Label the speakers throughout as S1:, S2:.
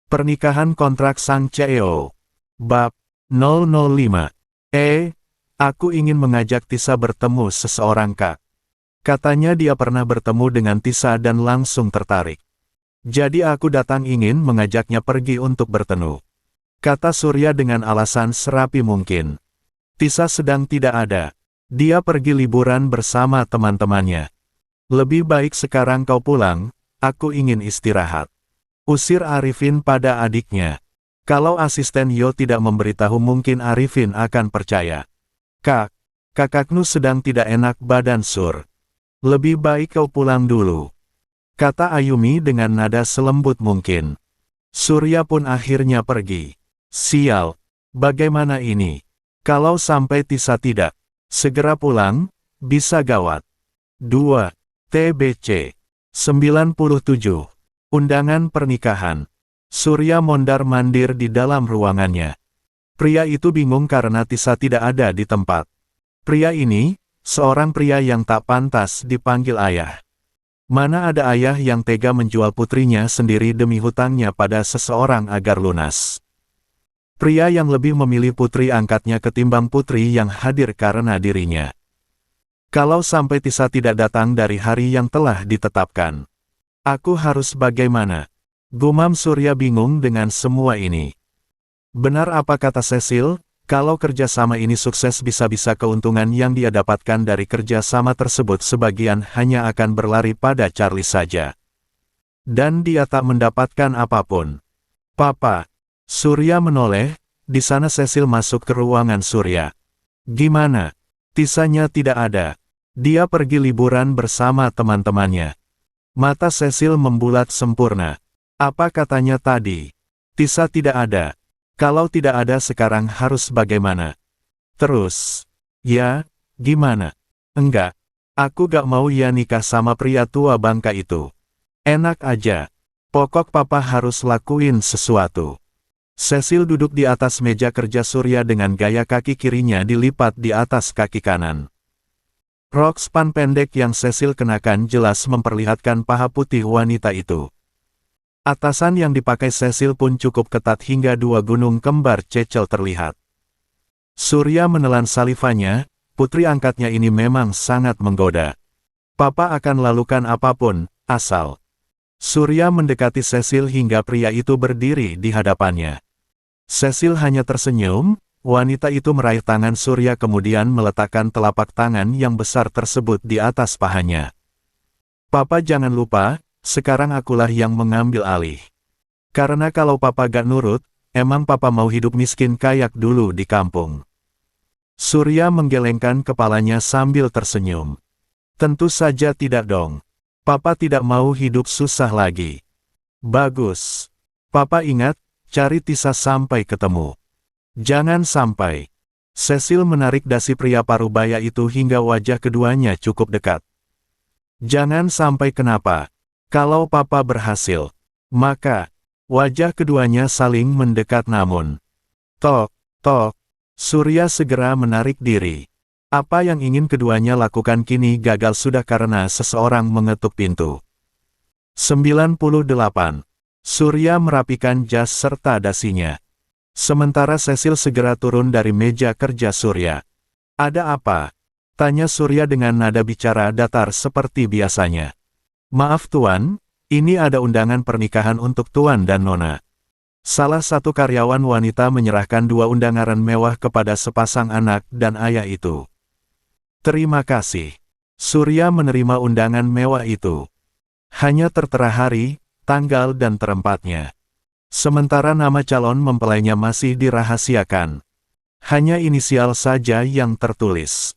S1: Pernikahan kontrak Sang CEO. Bab 005. Aku ingin mengajak Tisa bertemu seseorang Kak. Katanya dia pernah bertemu dengan Tisa dan langsung tertarik. Jadi aku datang ingin mengajaknya pergi untuk bertemu. Kata Surya dengan alasan serapi mungkin. Tisa sedang tidak ada. Dia pergi liburan bersama teman-temannya. Lebih baik sekarang kau pulang, aku ingin istirahat. Usir Arifin pada adiknya. Kalau asisten Yo tidak memberitahu mungkin Arifin akan percaya. Kak, kakakmu sedang tidak enak badan Sur. Lebih baik kau pulang dulu. Kata Ayumi dengan nada selembut mungkin. Surya pun akhirnya pergi. Sial, bagaimana ini? Kalau sampai Tisa tidak segera pulang, bisa gawat. 2. TBC 97. Undangan pernikahan. Surya mondar-mandir di dalam ruangannya. Pria itu bingung karena Tisa tidak ada di tempat. Pria ini, seorang pria yang tak pantas dipanggil ayah. Mana ada ayah yang tega menjual putrinya sendiri demi hutangnya pada seseorang agar lunas. Pria yang lebih memilih putri angkatnya ketimbang putri yang hadir karena dirinya. Kalau sampai Tisa tidak datang dari hari yang telah ditetapkan, aku harus bagaimana? Gumam Surya bingung dengan semua ini. Benar apa kata Cecil, kalau kerjasama ini sukses bisa-bisa keuntungan yang dia dapatkan dari kerjasama tersebut sebagian hanya akan berlari pada Charlie saja. Dan dia tak mendapatkan apapun. Papa. Surya menoleh, di sana Cecil masuk ke ruangan Surya. Gimana? Tisanya tidak ada. Dia pergi liburan bersama teman-temannya. Mata Cecil membulat sempurna. Apa katanya tadi? Tisa tidak ada. Kalau tidak ada sekarang harus bagaimana? Terus. Ya, gimana? Enggak. Aku gak mau ya nikah sama pria tua bangka itu. Enak aja. Pokok papa harus lakuin sesuatu. Cecil duduk di atas meja kerja Surya dengan gaya kaki kirinya dilipat di atas kaki kanan. Rok span pendek yang Cecil kenakan jelas memperlihatkan paha putih wanita itu. Atasan yang dipakai Cecil pun cukup ketat hingga dua gunung kembar Cecil terlihat. Surya menelan salivanya, putri angkatnya ini memang sangat menggoda. Papa akan lakukan apapun, asal. Surya mendekati Cecil hingga pria itu berdiri di hadapannya. Cecil hanya tersenyum. Wanita itu meraih tangan Surya kemudian meletakkan telapak tangan yang besar tersebut di atas pahanya. Papa jangan lupa, sekarang akulah yang mengambil alih. Karena kalau papa gak nurut, emang papa mau hidup miskin kayak dulu di kampung. Surya menggelengkan kepalanya sambil tersenyum. Tentu saja tidak dong. Papa tidak mau hidup susah lagi. Bagus. Papa ingat, cari Tisa sampai ketemu. Jangan sampai. Cecil menarik dasi pria parubaya itu hingga wajah keduanya cukup dekat. Jangan sampai kenapa. Kalau papa berhasil, maka wajah keduanya saling mendekat namun. Tok, tok. Surya segera menarik diri. Apa yang ingin keduanya lakukan kini gagal sudah karena seseorang mengetuk pintu. 98. Surya merapikan jas serta dasinya. Sementara Cecil segera turun dari meja kerja Surya. Ada apa? Tanya Surya dengan nada bicara datar seperti biasanya. Maaf Tuan, ini ada undangan pernikahan untuk Tuan dan Nona. Salah satu karyawan wanita menyerahkan dua undangan mewah kepada sepasang anak dan ayah itu. Terima kasih. Surya menerima undangan mewah itu. Hanya tertera hari, tanggal dan tempatnya. Sementara nama calon mempelainya masih dirahasiakan. Hanya inisial saja yang tertulis.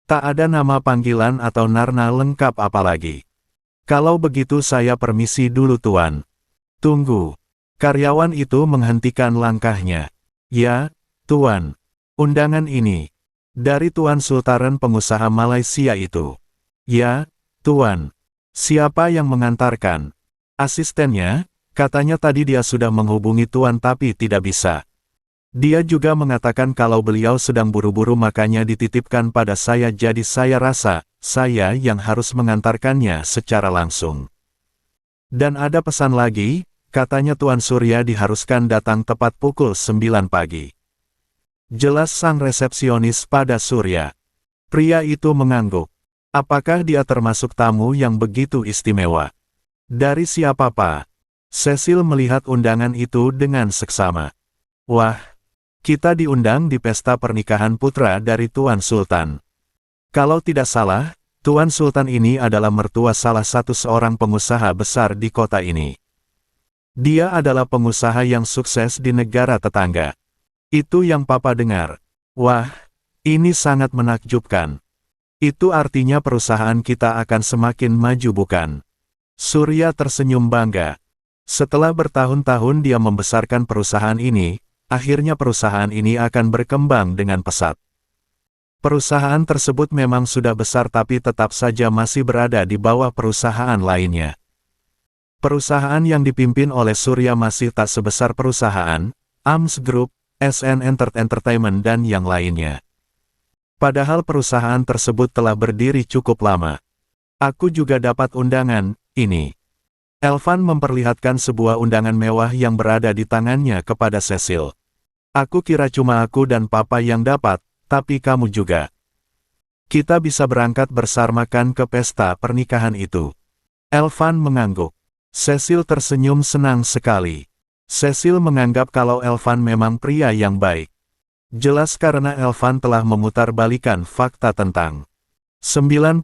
S1: Tak ada nama panggilan atau narna lengkap apalagi. Kalau begitu saya permisi dulu Tuan. Tunggu. Karyawan itu menghentikan langkahnya. Ya, Tuan. Undangan ini. Dari Tuan Sultaran pengusaha Malaysia itu. Ya, Tuan. Siapa yang mengantarkan? Asistennya? Katanya tadi dia sudah menghubungi Tuan tapi tidak bisa. Dia juga mengatakan kalau beliau sedang buru-buru makanya dititipkan pada saya jadi saya rasa, saya yang harus mengantarkannya secara langsung. Dan ada pesan lagi, Katanya Tuan Surya diharuskan datang tepat pukul 9 pagi. Jelas sang resepsionis pada Surya. Pria itu mengangguk. Apakah dia termasuk tamu yang begitu istimewa? Dari siapa, Pak? Cecil melihat undangan itu dengan seksama. Wah, kita diundang di pesta pernikahan putra dari Tuan Sultan. Kalau tidak salah, Tuan Sultan ini adalah mertua salah satu seorang pengusaha besar di kota ini. Dia adalah pengusaha yang sukses di negara tetangga. Itu yang Papa dengar. Wah, ini sangat menakjubkan. Itu artinya perusahaan kita akan semakin maju, bukan? Surya tersenyum bangga. Setelah bertahun-tahun dia membesarkan perusahaan ini, akhirnya perusahaan ini akan berkembang dengan pesat. Perusahaan tersebut memang sudah besar tapi tetap saja masih berada di bawah perusahaan lainnya. Perusahaan yang dipimpin oleh Surya masih tak sebesar perusahaan AMS Group, SN Entertainment dan yang lainnya. Padahal perusahaan tersebut telah berdiri cukup lama. Aku juga dapat undangan, ini. Elvan memperlihatkan sebuah undangan mewah yang berada di tangannya kepada Cecil. Aku kira cuma aku dan Papa yang dapat, tapi kamu juga. Kita bisa berangkat bersama-sama ke pesta pernikahan itu. Elvan mengangguk. Cecil tersenyum senang sekali. Cecil menganggap kalau Elvan memang pria yang baik. Jelas karena Elvan telah memutarbalikkan fakta tentang 99.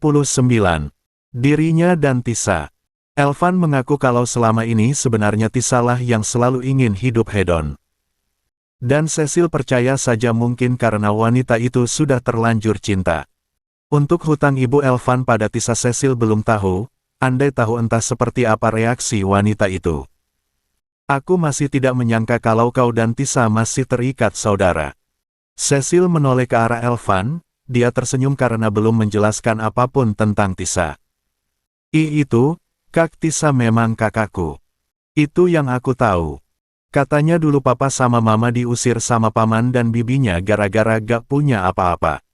S1: Dirinya dan Tisa. Elvan mengaku kalau selama ini sebenarnya Tisa lah yang selalu ingin hidup hedon. Dan Cecil percaya saja mungkin karena wanita itu sudah terlanjur cinta. Untuk hutang ibu Elvan pada Tisa Cecil belum tahu, andai tahu entah seperti apa reaksi wanita itu. Aku masih tidak menyangka kalau kau dan Tisa masih terikat saudara. Cecil menoleh ke arah Elvan, dia tersenyum karena belum menjelaskan apapun tentang Tisa. Itu, Kak Tisa memang kakakku. Itu yang aku tahu. Katanya dulu Papa sama Mama diusir sama paman dan bibinya gara-gara gak punya apa-apa.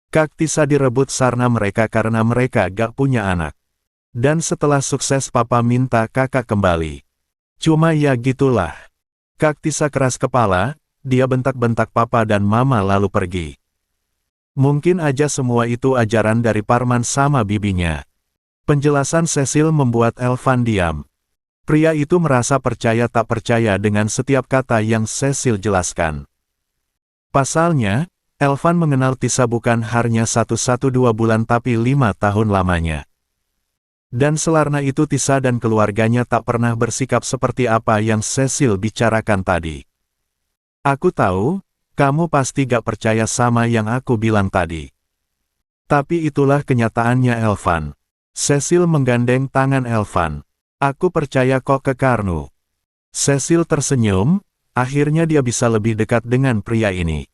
S1: Kak Tisa direbut sarna mereka karena mereka gak punya anak. Dan setelah sukses Papa minta kakak kembali. Cuma ya gitulah. Kak Tisa keras kepala, dia bentak-bentak Papa dan Mama lalu pergi. Mungkin aja semua itu ajaran dari Parman sama bibinya. Penjelasan Cecil membuat Elvan diam. Pria itu merasa percaya tak percaya dengan setiap kata yang Cecil jelaskan. Pasalnya, Elvan mengenal Tisa bukan hanya 1-2 bulan tapi 5 tahun lamanya. Dan selarna itu Tisa dan keluarganya tak pernah bersikap seperti apa yang Cecil bicarakan tadi. Aku tahu, kamu pasti gak percaya sama yang aku bilang tadi. Tapi itulah kenyataannya Elvan. Cecil menggandeng tangan Elvan. Aku percaya kok ke Karnu. Cecil tersenyum, akhirnya dia bisa lebih dekat dengan pria ini.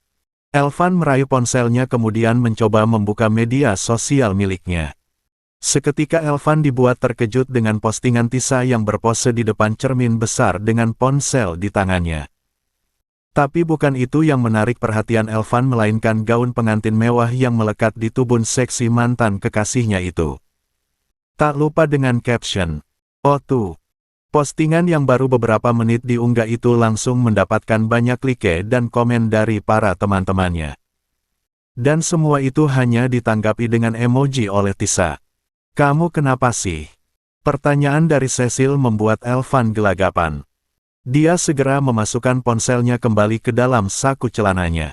S1: Elvan meraih ponselnya kemudian mencoba membuka media sosial miliknya. Seketika Elvan dibuat terkejut dengan postingan Tisa yang berpose di depan cermin besar dengan ponsel di tangannya. Tapi bukan itu yang menarik perhatian Elvan melainkan gaun pengantin mewah yang melekat di tubuh seksi mantan kekasihnya itu. Tak lupa dengan caption, "Oh tuh." Postingan yang baru beberapa menit diunggah itu langsung mendapatkan banyak like dan komen dari para teman-temannya. Dan semua itu hanya ditanggapi dengan emoji oleh Tisa. Kamu kenapa sih? Pertanyaan dari Cecil membuat Elvan gelagapan. Dia segera memasukkan ponselnya kembali ke dalam saku celananya.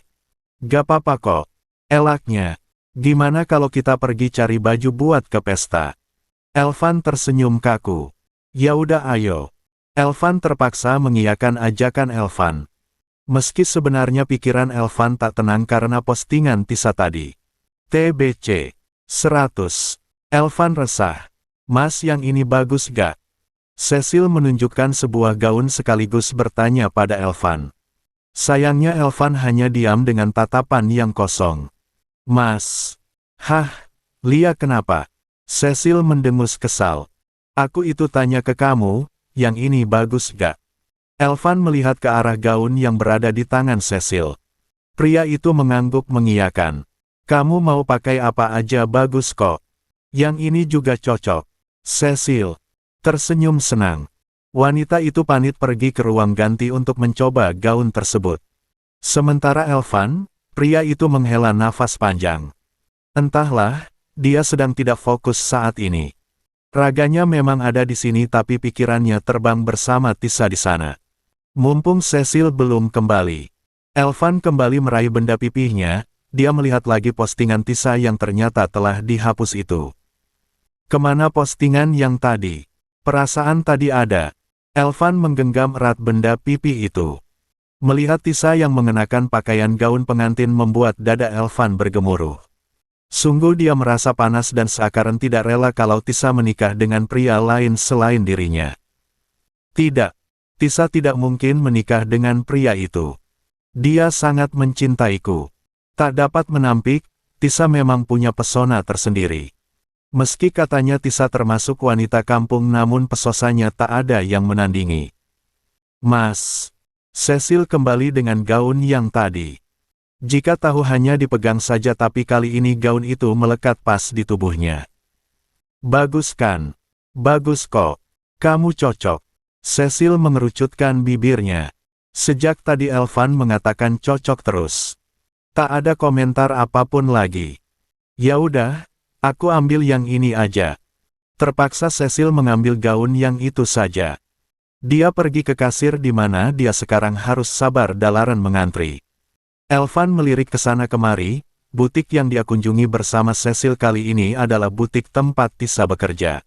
S1: Gak apa-apa kok. Elaknya. Gimana kalau kita pergi cari baju buat ke pesta? Elvan tersenyum kaku. Ya udah ayo. Elvan terpaksa mengiyakan ajakan Elvan. Meski sebenarnya pikiran Elvan tak tenang karena postingan Tisa tadi. TBC 100. Elvan resah. Mas yang ini bagus gak? Cecil menunjukkan sebuah gaun sekaligus bertanya pada Elvan. Sayangnya Elvan hanya diam dengan tatapan yang kosong. Mas. Hah? Lia kenapa? Cecil mendengus kesal. Aku itu tanya ke kamu, yang ini bagus gak? Elvan melihat ke arah gaun yang berada di tangan Cecil. Pria itu mengangguk mengiyakan. Kamu mau pakai apa aja bagus kok. Yang ini juga cocok. Cecil tersenyum senang. Wanita itu pamit pergi ke ruang ganti untuk mencoba gaun tersebut. Sementara Elvan, pria itu menghela nafas panjang. Entahlah, dia sedang tidak fokus saat ini. Raganya memang ada di sini tapi pikirannya terbang bersama Tisa di sana. Mumpung Cecil belum kembali. Elvan kembali meraih benda pipihnya, dia melihat lagi postingan Tisa yang ternyata telah dihapus itu. Kemana postingan yang tadi? Perasaan tadi ada. Elvan menggenggam erat benda pipih itu. Melihat Tisa yang mengenakan pakaian gaun pengantin membuat dada Elvan bergemuruh. Sungguh dia merasa panas dan seakan tidak rela kalau Tisa menikah dengan pria lain selain dirinya. Tidak, Tisa tidak mungkin menikah dengan pria itu. Dia sangat mencintaiku. Tak dapat menampik, Tisa memang punya pesona tersendiri. Meski katanya Tisa termasuk wanita kampung namun pesosanya tak ada yang menandingi. Mas, Cecil kembali dengan gaun yang tadi. Jika tahu hanya dipegang saja tapi kali ini gaun itu melekat pas di tubuhnya. Bagus kan? Bagus kok. Kamu cocok. Cecil mengerucutkan bibirnya. Sejak tadi Elvan mengatakan cocok terus. Tak ada komentar apapun lagi. Ya udah. Aku ambil yang ini aja. Terpaksa Cecil mengambil gaun yang itu saja. Dia pergi ke kasir di mana dia sekarang harus sabar dalaran mengantri. Elvan melirik ke sana kemari, butik yang dia kunjungi bersama Cecil kali ini adalah butik tempat Tisa bekerja.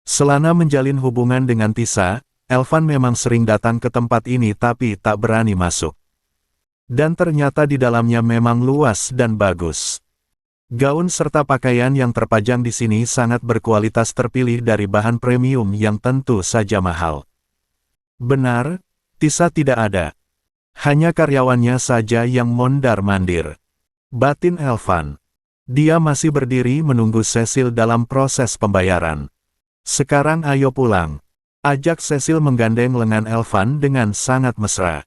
S1: Selama menjalin hubungan dengan Tisa, Elvan memang sering datang ke tempat ini tapi tak berani masuk. Dan ternyata di dalamnya memang luas dan bagus. Gaun serta pakaian yang terpajang di sini sangat berkualitas terpilih dari bahan premium yang tentu saja mahal. Benar, Tisa tidak ada. Hanya karyawannya saja yang mondar-mandir. Batin Elvan. Dia masih berdiri menunggu Cecil dalam proses pembayaran. Sekarang ayo pulang. Ajak Cecil menggandeng lengan Elvan dengan sangat mesra.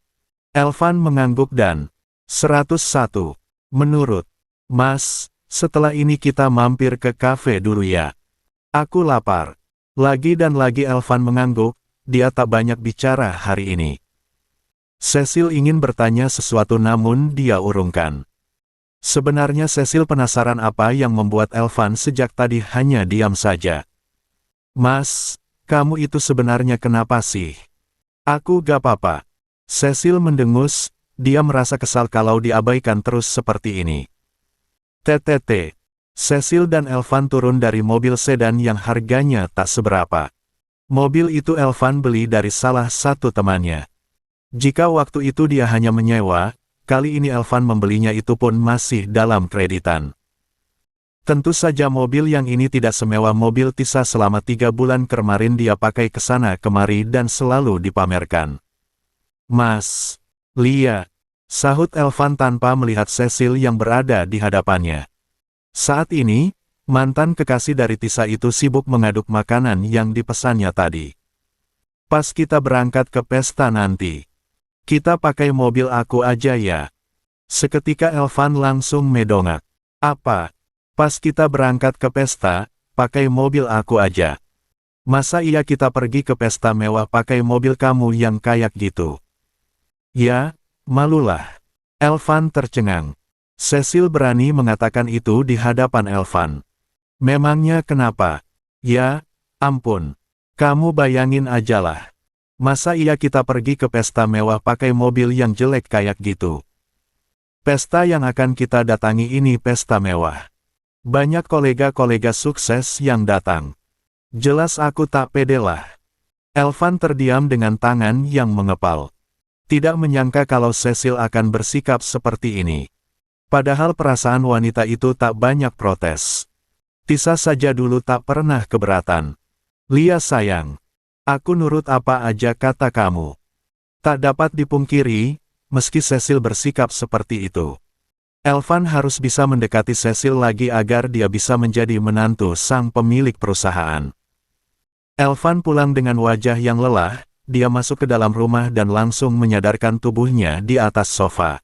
S1: Elvan mengangguk dan 101. Menurut Mas, setelah ini kita mampir ke kafe dulu ya. Aku lapar. Lagi dan lagi Elvan mengangguk, dia tak banyak bicara hari ini. Cecil ingin bertanya sesuatu namun dia urungkan. Sebenarnya Cecil penasaran apa yang membuat Elvan sejak tadi hanya diam saja. Mas, kamu itu sebenarnya kenapa sih? Aku gak apa-apa. Cecil mendengus, dia merasa kesal kalau diabaikan terus seperti ini. TTT. Cecil dan Elvan turun dari mobil sedan yang harganya tak seberapa. Mobil itu Elvan beli dari salah satu temannya. Jika waktu itu dia hanya menyewa, kali ini Elvan membelinya itu pun masih dalam kreditan. Tentu saja mobil yang ini tidak semewah mobil Tisa selama 3 bulan kemarin dia pakai ke sana kemari dan selalu dipamerkan. Mas, Lia. Sahut Elvan tanpa melihat Cecil yang berada di hadapannya. Saat ini, mantan kekasih dari Tisa itu sibuk mengaduk makanan yang dipesannya tadi. Pas kita berangkat ke pesta nanti, kita pakai mobil aku aja ya. Seketika Elvan langsung medongak. Apa? Pas kita berangkat ke pesta, pakai mobil aku aja. Masa iya kita pergi ke pesta mewah pakai mobil kamu yang kayak gitu? Ya. Malulah. Elvan tercengang. Cecil berani mengatakan itu di hadapan Elvan. Memangnya kenapa? Ya, ampun. Kamu bayangin ajalah. Masa iya kita pergi ke pesta mewah pakai mobil yang jelek kayak gitu? Pesta yang akan kita datangi ini pesta mewah. Banyak kolega-kolega sukses yang datang. Jelas aku tak pede lah. Elvan terdiam dengan tangan yang mengepal. Tidak menyangka kalau Cecil akan bersikap seperti ini. Padahal perasaan wanita itu tak banyak protes. Tisa saja dulu tak pernah keberatan. Lia sayang. Aku nurut apa aja kata kamu. Tak dapat dipungkiri, meski Cecil bersikap seperti itu. Elvan harus bisa mendekati Cecil lagi agar dia bisa menjadi menantu sang pemilik perusahaan. Elvan pulang dengan wajah yang lelah. Dia masuk ke dalam rumah dan langsung menyadarkan tubuhnya di atas sofa.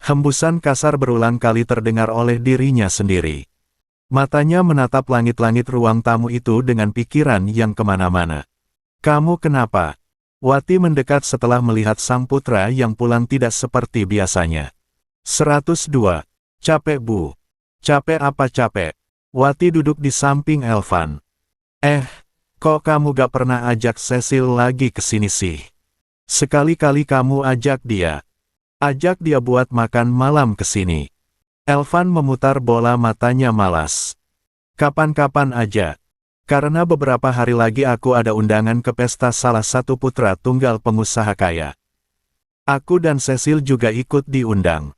S1: Hembusan kasar berulang kali terdengar oleh dirinya sendiri. Matanya menatap langit-langit ruang tamu itu dengan pikiran yang kemana-mana. Kamu kenapa? Wati mendekat setelah melihat sang putra yang pulang tidak seperti biasanya. 102. Capek bu. Capek apa capek? Wati duduk di samping Elvan. Kok kamu gak pernah ajak Cecil lagi ke sini sih? Sekali-kali kamu ajak dia. Ajak dia buat makan malam ke sini. Elvan memutar bola matanya malas. Kapan-kapan aja. Karena beberapa hari lagi aku ada undangan ke pesta salah satu putra tunggal pengusaha kaya. Aku dan Cecil juga ikut diundang.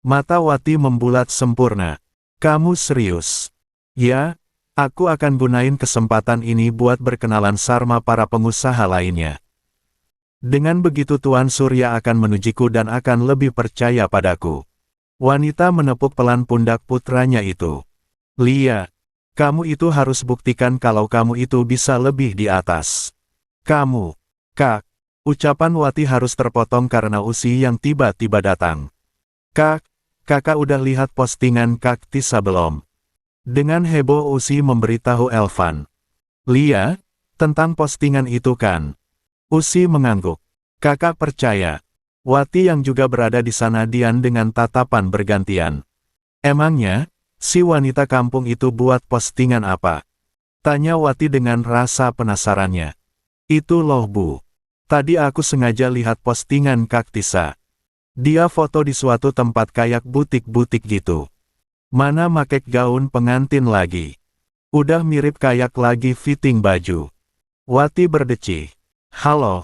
S1: Mata Wati membulat sempurna. Kamu serius? Ya, aku akan gunain kesempatan ini buat berkenalan sama para pengusaha lainnya. Dengan begitu Tuan Surya akan menujiku dan akan lebih percaya padaku. Wanita menepuk pelan pundak putranya itu. Lia, kamu itu harus buktikan kalau kamu itu bisa lebih di atas. Kamu, Kak. Ucapan Wati harus terpotong karena Usi yang tiba-tiba datang. Kak, kakak udah lihat postingan Kak Tisa belum? Dengan heboh Usi memberitahu Elvan. Lia, tentang postingan itu kan? Usi mengangguk. Kakak percaya. Wati yang juga berada di sana diam dengan tatapan bergantian. Emangnya, si wanita kampung itu buat postingan apa? Tanya Wati dengan rasa penasarannya. Itu loh bu. Tadi aku sengaja lihat postingan Kak Tisa. Dia foto di suatu tempat kayak butik-butik gitu. Mana make gaun pengantin lagi. Udah mirip kayak lagi fitting baju. Wati berdecih. Halo.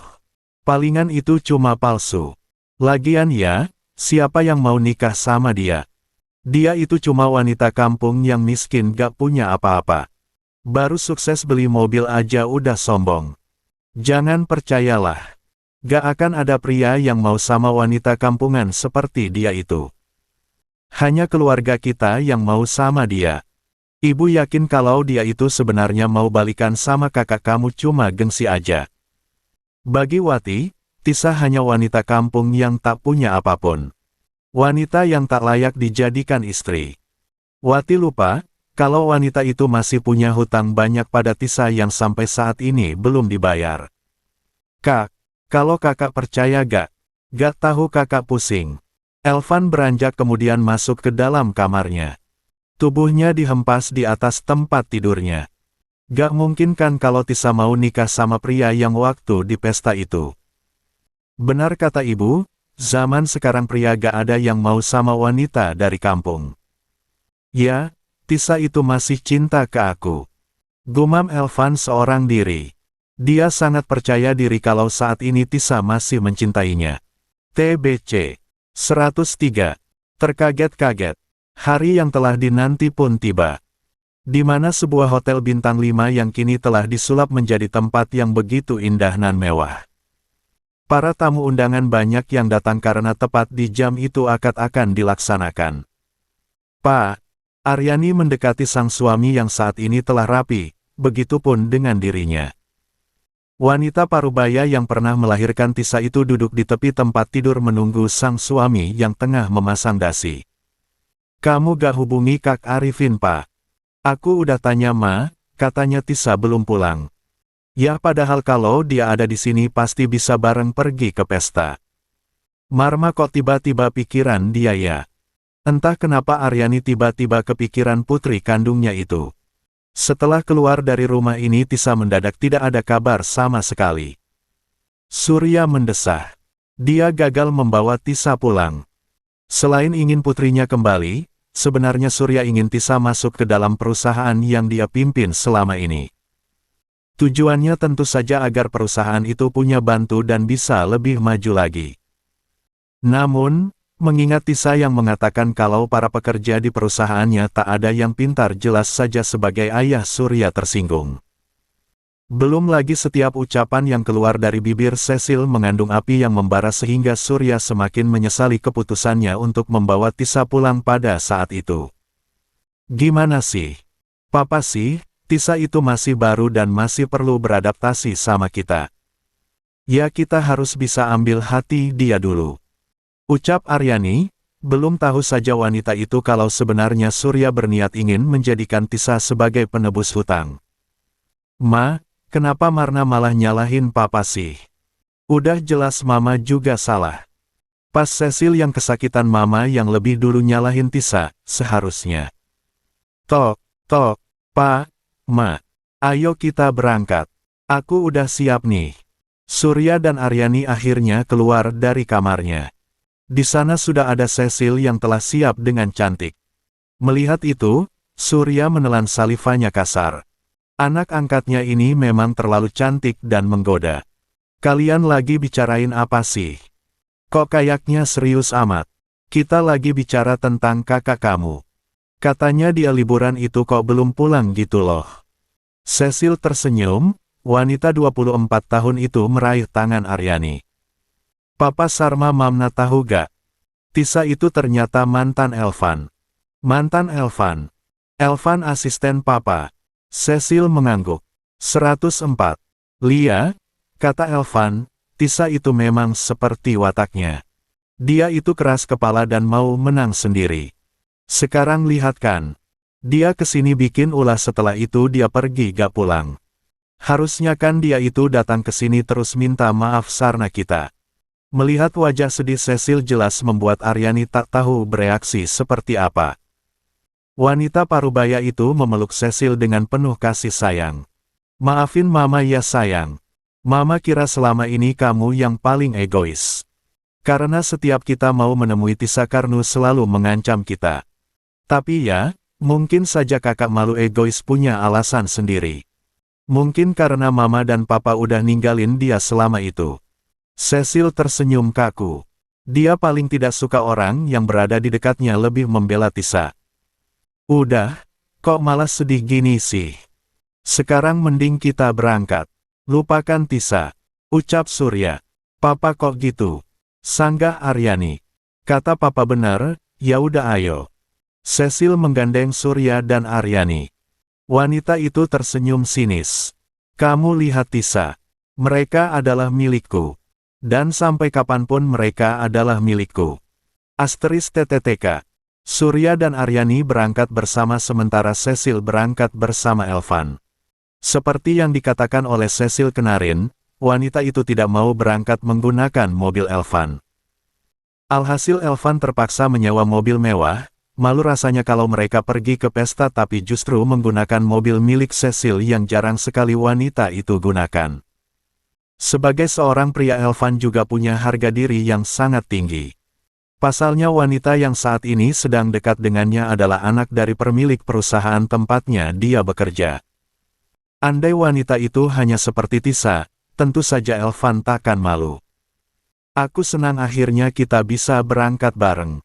S1: Palingan itu cuma palsu. Lagian ya, siapa yang mau nikah sama dia? Dia itu cuma wanita kampung yang miskin gak punya apa-apa. Baru sukses beli mobil aja udah sombong. Jangan percayalah. Gak akan ada pria yang mau sama wanita kampungan seperti dia itu. Hanya keluarga kita yang mau sama dia. Ibu yakin kalau dia itu sebenarnya mau balikan sama kakak kamu cuma gengsi aja. Bagi Wati, Tisa hanya wanita kampung yang tak punya apapun. Wanita yang tak layak dijadikan istri. Wati lupa, kalau wanita itu masih punya hutang banyak pada Tisa yang sampai saat ini belum dibayar. Kak, kalau kakak percaya gak? Gak tahu kakak pusing. Elvan beranjak kemudian masuk ke dalam kamarnya. Tubuhnya dihempas di atas tempat tidurnya. Gak mungkin kan kalau Tisa mau nikah sama pria yang waktu di pesta itu. Benar kata ibu, zaman sekarang pria gak ada yang mau sama wanita dari kampung. Ya, Tisa itu masih cinta ke aku. Gumam Elvan seorang diri. Dia sangat percaya diri kalau saat ini Tisa masih mencintainya. TBC 103. Terkaget-kaget. Hari yang telah dinanti pun tiba. Di mana sebuah hotel bintang 5 yang kini telah disulap menjadi tempat yang begitu indah dan mewah. Para tamu undangan banyak yang datang karena tepat di jam itu akad akan dilaksanakan. Pak, Aryani mendekati sang suami yang saat ini telah rapi, begitupun dengan dirinya. Wanita parubaya yang pernah melahirkan Tisa itu duduk di tepi tempat tidur menunggu sang suami yang tengah memasang dasi. Kamu gak hubungi Kak Arifin Pak? Aku udah tanya Ma, katanya Tisa belum pulang. Ya padahal kalau dia ada di sini pasti bisa bareng pergi ke pesta. Marma kok tiba-tiba pikiran dia ya? Entah kenapa Aryani tiba-tiba kepikiran putri kandungnya itu. Setelah keluar dari rumah ini Tisa mendadak tidak ada kabar sama sekali. Surya mendesah. Dia gagal membawa Tisa pulang. Selain ingin putrinya kembali, sebenarnya Surya ingin Tisa masuk ke dalam perusahaan yang dia pimpin selama ini. Tujuannya tentu saja agar perusahaan itu punya bantu dan bisa lebih maju lagi. Namun, mengingat Tisa yang mengatakan kalau para pekerja di perusahaannya tak ada yang pintar, jelas saja sebagai ayah Surya tersinggung. Belum lagi setiap ucapan yang keluar dari bibir Cecil mengandung api yang membara sehingga Surya semakin menyesali keputusannya untuk membawa Tisa pulang pada saat itu. Gimana sih? Papa sih, Tisa itu masih baru dan masih perlu beradaptasi sama kita. Ya kita harus bisa ambil hati dia dulu. Ucap Aryani, belum tahu saja wanita itu kalau sebenarnya Surya berniat ingin menjadikan Tisa sebagai penebus hutang. Ma, kenapa Marna malah nyalahin papa sih? Udah jelas mama juga salah. Pas Cecil yang kesakitan mama yang lebih dulu nyalahin Tisa, seharusnya. Tok, tok, pa, ma. Ayo kita berangkat. Aku udah siap nih. Surya dan Aryani akhirnya keluar dari kamarnya. Di sana sudah ada Cecil yang telah siap dengan cantik. Melihat itu, Surya menelan salivanya kasar. Anak angkatnya ini memang terlalu cantik dan menggoda. Kalian lagi bicarain apa sih? Kok kayaknya serius amat? Kita lagi bicara tentang kakak kamu. Katanya dia liburan itu kok belum pulang gitu loh. Cecil tersenyum, wanita 24 tahun itu meraih tangan Aryani. Papa Sarma Mamna tahu gak? Tisa itu ternyata mantan Elvan. Mantan Elvan. Elvan asisten papa. Cecil mengangguk. 104. Lia, kata Elvan, Tisa itu memang seperti wataknya. Dia itu keras kepala dan mau menang sendiri. Sekarang lihat kan. Dia kesini bikin ulah setelah itu dia pergi gak pulang. Harusnya kan dia itu datang ke sini terus minta maaf sarna kita. Melihat wajah sedih Cecil jelas membuat Aryani tak tahu bereaksi seperti apa. Wanita parubaya itu memeluk Cecil dengan penuh kasih sayang. Maafin mama ya sayang. Mama kira selama ini kamu yang paling egois. Karena setiap kita mau menemui Tisa Karnu selalu mengancam kita. Tapi ya, mungkin saja kakak malu egois punya alasan sendiri. Mungkin karena mama dan papa udah ninggalin dia selama itu. Cecil tersenyum kaku. Dia paling tidak suka orang yang berada di dekatnya lebih membela Tisa. Udah, kok malah sedih gini sih? Sekarang mending kita berangkat. Lupakan Tisa, ucap Surya. Papa kok gitu? Sanggah Aryani. Kata papa benar, ya udah ayo. Cecil menggandeng Surya dan Aryani. Wanita itu tersenyum sinis. Kamu lihat Tisa. Mereka adalah milikku. Dan sampai kapanpun mereka adalah milikku. Asteris TTTK. Surya dan Aryani berangkat bersama sementara Cecil berangkat bersama Elvan. Seperti yang dikatakan oleh Cecil kemarin, wanita itu tidak mau berangkat menggunakan mobil Elvan. Alhasil Elvan terpaksa menyewa mobil mewah, malu rasanya kalau mereka pergi ke pesta tapi justru menggunakan mobil milik Cecil yang jarang sekali wanita itu gunakan. Sebagai seorang pria Elvan juga punya harga diri yang sangat tinggi. Pasalnya wanita yang saat ini sedang dekat dengannya adalah anak dari pemilik perusahaan tempatnya dia bekerja. Andai wanita itu hanya seperti Tisa, tentu saja Elvan takkan malu. Aku senang akhirnya kita bisa berangkat bareng.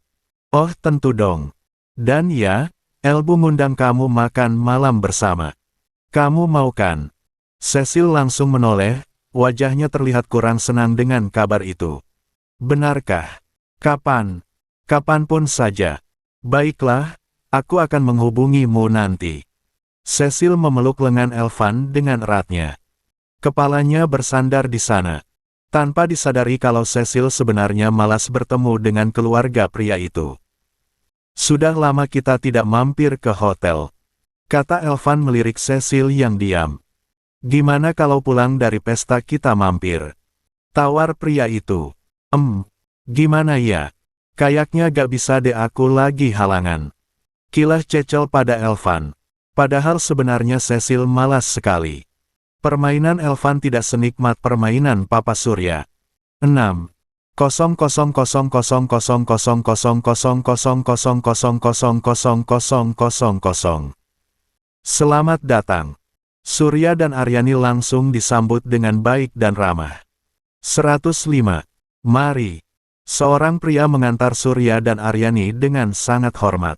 S1: Oh tentu dong. Dan ya, Elbu ngundang kamu makan malam bersama. Kamu mau kan? Cecil langsung menoleh, wajahnya terlihat kurang senang dengan kabar itu. Benarkah? Kapan? Kapanpun saja. Baiklah, aku akan menghubungimu nanti. Cecil memeluk lengan Elvan dengan eratnya. Kepalanya bersandar di sana. Tanpa disadari kalau Cecil sebenarnya malas bertemu dengan keluarga pria itu. Sudah lama kita tidak mampir ke hotel. Kata Elvan melirik Cecil yang diam. Gimana kalau pulang dari pesta kita mampir? Tawar pria itu. Gimana ya? Kayaknya gak bisa deh aku lagi halangan. Kilah Cecil pada Elvan. Padahal sebenarnya Cecil malas sekali. Permainan Elvan tidak senikmat permainan Papa Surya. 6. 00000000000000000000. Selamat datang. Surya dan Aryani langsung disambut dengan baik dan ramah. 105. Mari. Seorang pria mengantar Surya dan Aryani dengan sangat hormat.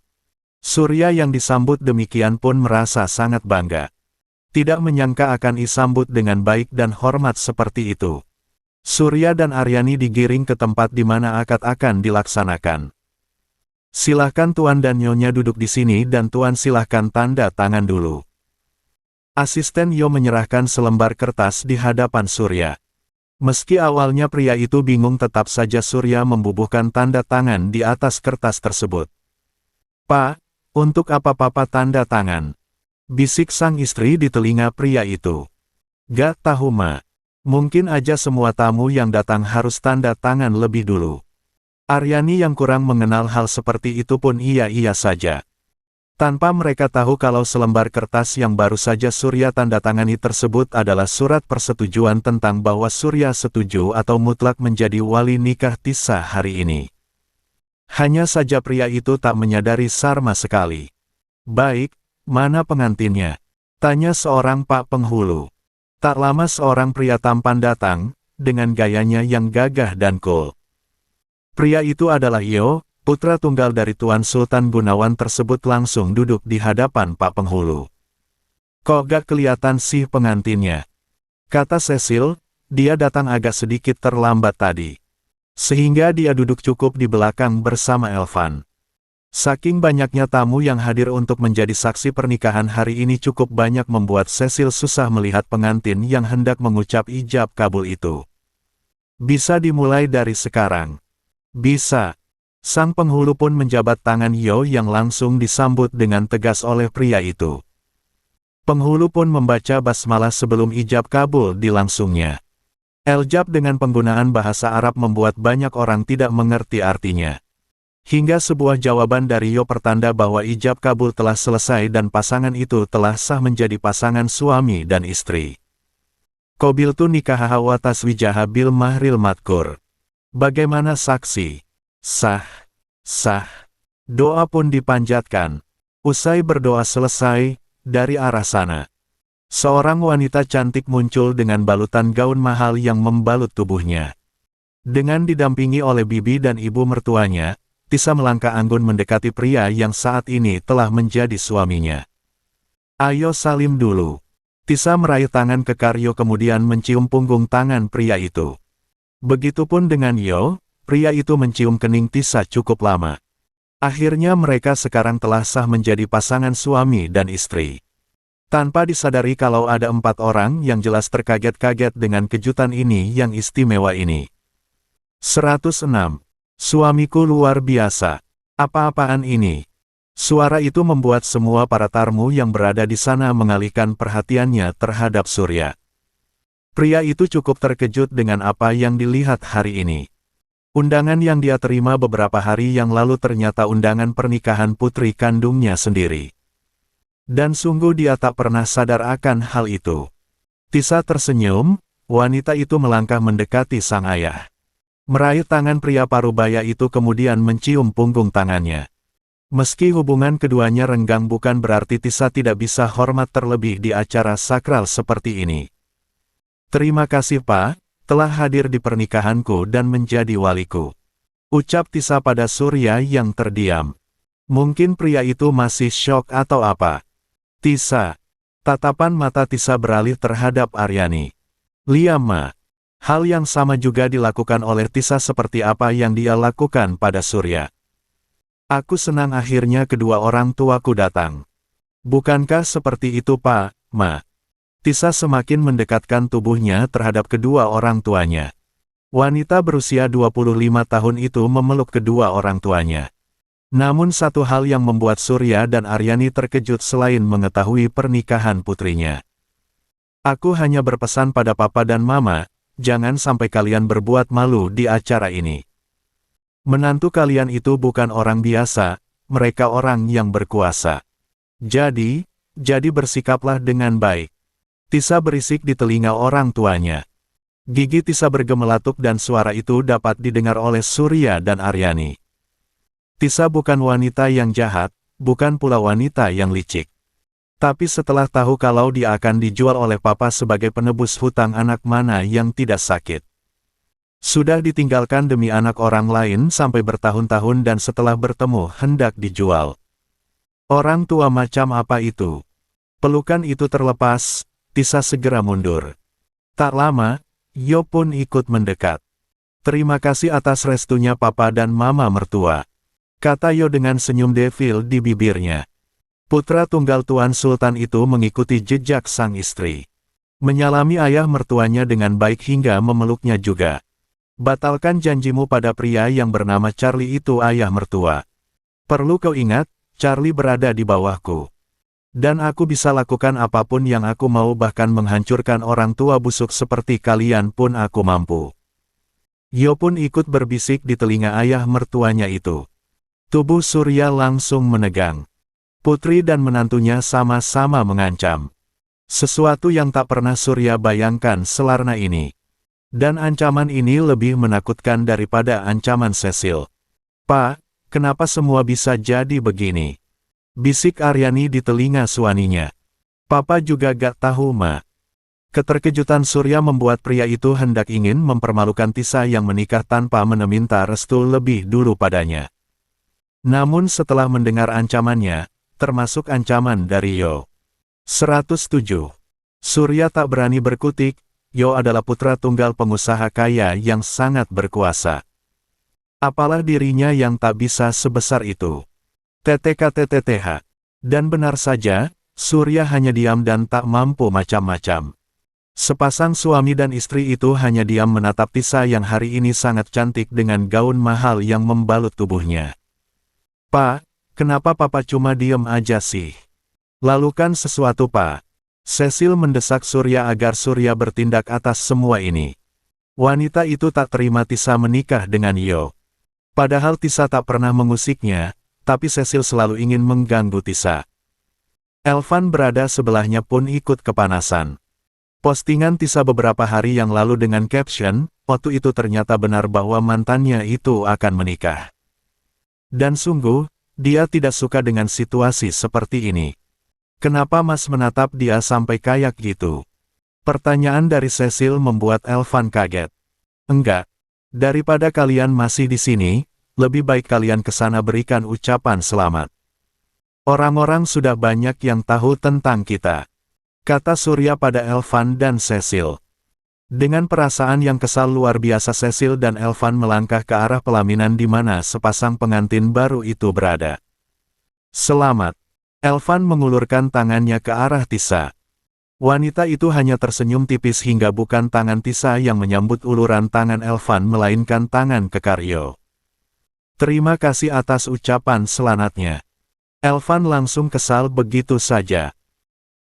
S1: Surya yang disambut demikian pun merasa sangat bangga. Tidak menyangka akan disambut dengan baik dan hormat seperti itu. Surya dan Aryani digiring ke tempat di mana akad akan dilaksanakan. Silahkan Tuan dan Nyonya duduk di sini dan Tuan silahkan tanda tangan dulu. Asisten Yo menyerahkan selembar kertas di hadapan Surya. Meski awalnya pria itu bingung tetap saja Surya membubuhkan tanda tangan di atas kertas tersebut. Pak, untuk apa Papa tanda tangan? Bisik sang istri di telinga pria itu. Gak tahu Ma. Mungkin aja semua tamu yang datang harus tanda tangan lebih dulu. Aryani yang kurang mengenal hal seperti itu pun iya-iya saja. Tanpa mereka tahu kalau selembar kertas yang baru saja Surya tanda tangani tersebut adalah surat persetujuan tentang bahwa Surya setuju atau mutlak menjadi wali nikah Tisa hari ini. Hanya saja pria itu tak menyadari Sarma sekali. Baik, mana pengantinnya? Tanya seorang Pak Penghulu. Tak lama seorang pria tampan datang, dengan gayanya yang gagah dan cool. Pria itu adalah Yo, putra tunggal dari Tuan Sultan Gunawan tersebut langsung duduk di hadapan Pak Penghulu. Kok gak kelihatan sih pengantinnya? Kata Cecil, dia datang agak sedikit terlambat tadi. Sehingga dia duduk cukup di belakang bersama Elvan. Saking banyaknya tamu yang hadir untuk menjadi saksi pernikahan hari ini cukup banyak membuat Cecil susah melihat pengantin yang hendak mengucap ijab kabul itu. Bisa dimulai dari sekarang. Bisa. Sang penghulu pun menjabat tangan Yo yang langsung disambut dengan tegas oleh pria itu. Penghulu pun membaca basmalah sebelum ijab kabul dilangsungnya. Ijab dengan penggunaan bahasa Arab membuat banyak orang tidak mengerti artinya. Hingga sebuah jawaban dari Yo pertanda bahwa ijab kabul telah selesai dan pasangan itu telah sah menjadi pasangan suami dan istri. Qabiltu nikahaha wa taswijaha bil mahril madkur. Bagaimana saksi? Sah. Sah. Doa pun dipanjatkan. Usai berdoa selesai, dari arah sana, seorang wanita cantik muncul dengan balutan gaun mahal yang membalut tubuhnya. Dengan didampingi oleh bibi dan ibu mertuanya, Tisa melangkah anggun mendekati pria yang saat ini telah menjadi suaminya. Ayo salim dulu. Tisa meraih tangan kekar Yo kemudian mencium punggung tangan pria itu. Begitupun dengan Yo, pria itu mencium kening Tisa cukup lama. Akhirnya mereka sekarang telah sah menjadi pasangan suami dan istri. Tanpa disadari kalau ada 4 orang yang jelas terkaget-kaget dengan kejutan ini yang istimewa ini. 106. Suamiku luar biasa. Apa-apaan ini? Suara itu membuat semua para tamu yang berada di sana mengalihkan perhatiannya terhadap Surya. Pria itu cukup terkejut dengan apa yang dilihat hari ini. Undangan yang dia terima beberapa hari yang lalu ternyata undangan pernikahan putri kandungnya sendiri. Dan sungguh dia tak pernah sadar akan hal itu. Tisa tersenyum, wanita itu melangkah mendekati sang ayah. Meraih tangan pria parubaya itu kemudian mencium punggung tangannya. Meski hubungan keduanya renggang bukan berarti Tisa tidak bisa hormat terlebih di acara sakral seperti ini. Terima kasih Pak, telah hadir di pernikahanku dan menjadi waliku. Ucap Tisa pada Surya yang terdiam. Mungkin pria itu masih syok atau apa. Tisa. Tatapan mata Tisa beralih terhadap Aryani. Liama. Hal yang sama juga dilakukan oleh Tisa seperti apa yang dia lakukan pada Surya. Aku senang akhirnya kedua orang tuaku datang. Bukankah seperti itu Pak, Ma? Tisa semakin mendekatkan tubuhnya terhadap kedua orang tuanya. Wanita berusia 25 tahun itu memeluk kedua orang tuanya. Namun satu hal yang membuat Surya dan Aryani terkejut selain mengetahui pernikahan putrinya. Aku hanya berpesan pada Papa dan Mama, jangan sampai kalian berbuat malu di acara ini. Menantu kalian itu bukan orang biasa, mereka orang yang berkuasa. Jadi bersikaplah dengan baik. Tisa berisik di telinga orang tuanya. Gigi Tisa bergemelatuk dan suara itu dapat didengar oleh Surya dan Aryani. Tisa bukan wanita yang jahat, bukan pula wanita yang licik. Tapi setelah tahu kalau dia akan dijual oleh Papa sebagai penebus hutang anak mana yang tidak sakit. Sudah ditinggalkan demi anak orang lain sampai bertahun-tahun dan setelah bertemu hendak dijual. Orang tua macam apa itu? Pelukan itu terlepas, Tisa segera mundur. Tak lama, Yo pun ikut mendekat. Terima kasih atas restunya Papa dan Mama mertua. Kata Yo dengan senyum devil di bibirnya. Putra tunggal Tuan Sultan itu mengikuti jejak sang istri. Menyalami ayah mertuanya dengan baik hingga memeluknya juga. Batalkan janjimu pada pria yang bernama Charlie itu ayah mertua. Perlu kau ingat, Charlie berada di bawahku. Dan aku bisa lakukan apapun yang aku mau, bahkan menghancurkan orang tua busuk seperti kalian pun aku mampu. Yo pun ikut berbisik di telinga ayah mertuanya itu. Tubuh Surya langsung menegang. Putri dan menantunya sama-sama mengancam. Sesuatu yang tak pernah Surya bayangkan selarna ini. Dan ancaman ini lebih menakutkan daripada ancaman Cecil. "Pak, kenapa semua bisa jadi begini?" bisik Aryani di telinga suaminya. "Papa juga gak tahu, Ma." Keterkejutan Surya membuat pria itu hendak ingin mempermalukan Tisa yang menikah tanpa meminta restu lebih dulu padanya. Namun setelah mendengar ancamannya, termasuk ancaman dari Yo. 107. Surya tak berani berkutik. Yo adalah putra tunggal pengusaha kaya yang sangat berkuasa. Apalah dirinya yang tak bisa sebesar itu. TTKTTTH. Dan benar saja, Surya hanya diam dan tak mampu macam-macam. Sepasang suami dan istri itu hanya diam menatap Tisa yang hari ini sangat cantik dengan gaun mahal yang membalut tubuhnya. "Pak, kenapa Papa cuma diam aja sih? Lakukan sesuatu, Pak." Cecil mendesak Surya agar Surya bertindak atas semua ini. Wanita itu tak terima Tisa menikah dengan Yo. Padahal Tisa tak pernah mengusiknya, tapi Cecil selalu ingin mengganggu Tisa. Elvan berada sebelahnya pun ikut kepanasan. Postingan Tisa beberapa hari yang lalu dengan caption, "Waktu itu ternyata benar bahwa mantannya itu akan menikah." Dan sungguh, dia tidak suka dengan situasi seperti ini. "Kenapa Mas menatap dia sampai kayak gitu?" Pertanyaan dari Cecil membuat Elvan kaget. "Enggak. Daripada kalian masih di sini, lebih baik kalian ke sana berikan ucapan selamat. Orang-orang sudah banyak yang tahu tentang kita," kata Surya pada Elvan dan Cecil. Dengan perasaan yang kesal luar biasa, Cecil dan Elvan melangkah ke arah pelaminan di mana sepasang pengantin baru itu berada. "Selamat." Elvan mengulurkan tangannya ke arah Tisa. Wanita itu hanya tersenyum tipis hingga bukan tangan Tisa yang menyambut uluran tangan Elvan melainkan tangan kekar Yo. "Terima kasih atas ucapan selamatnya." Elvan langsung kesal begitu saja.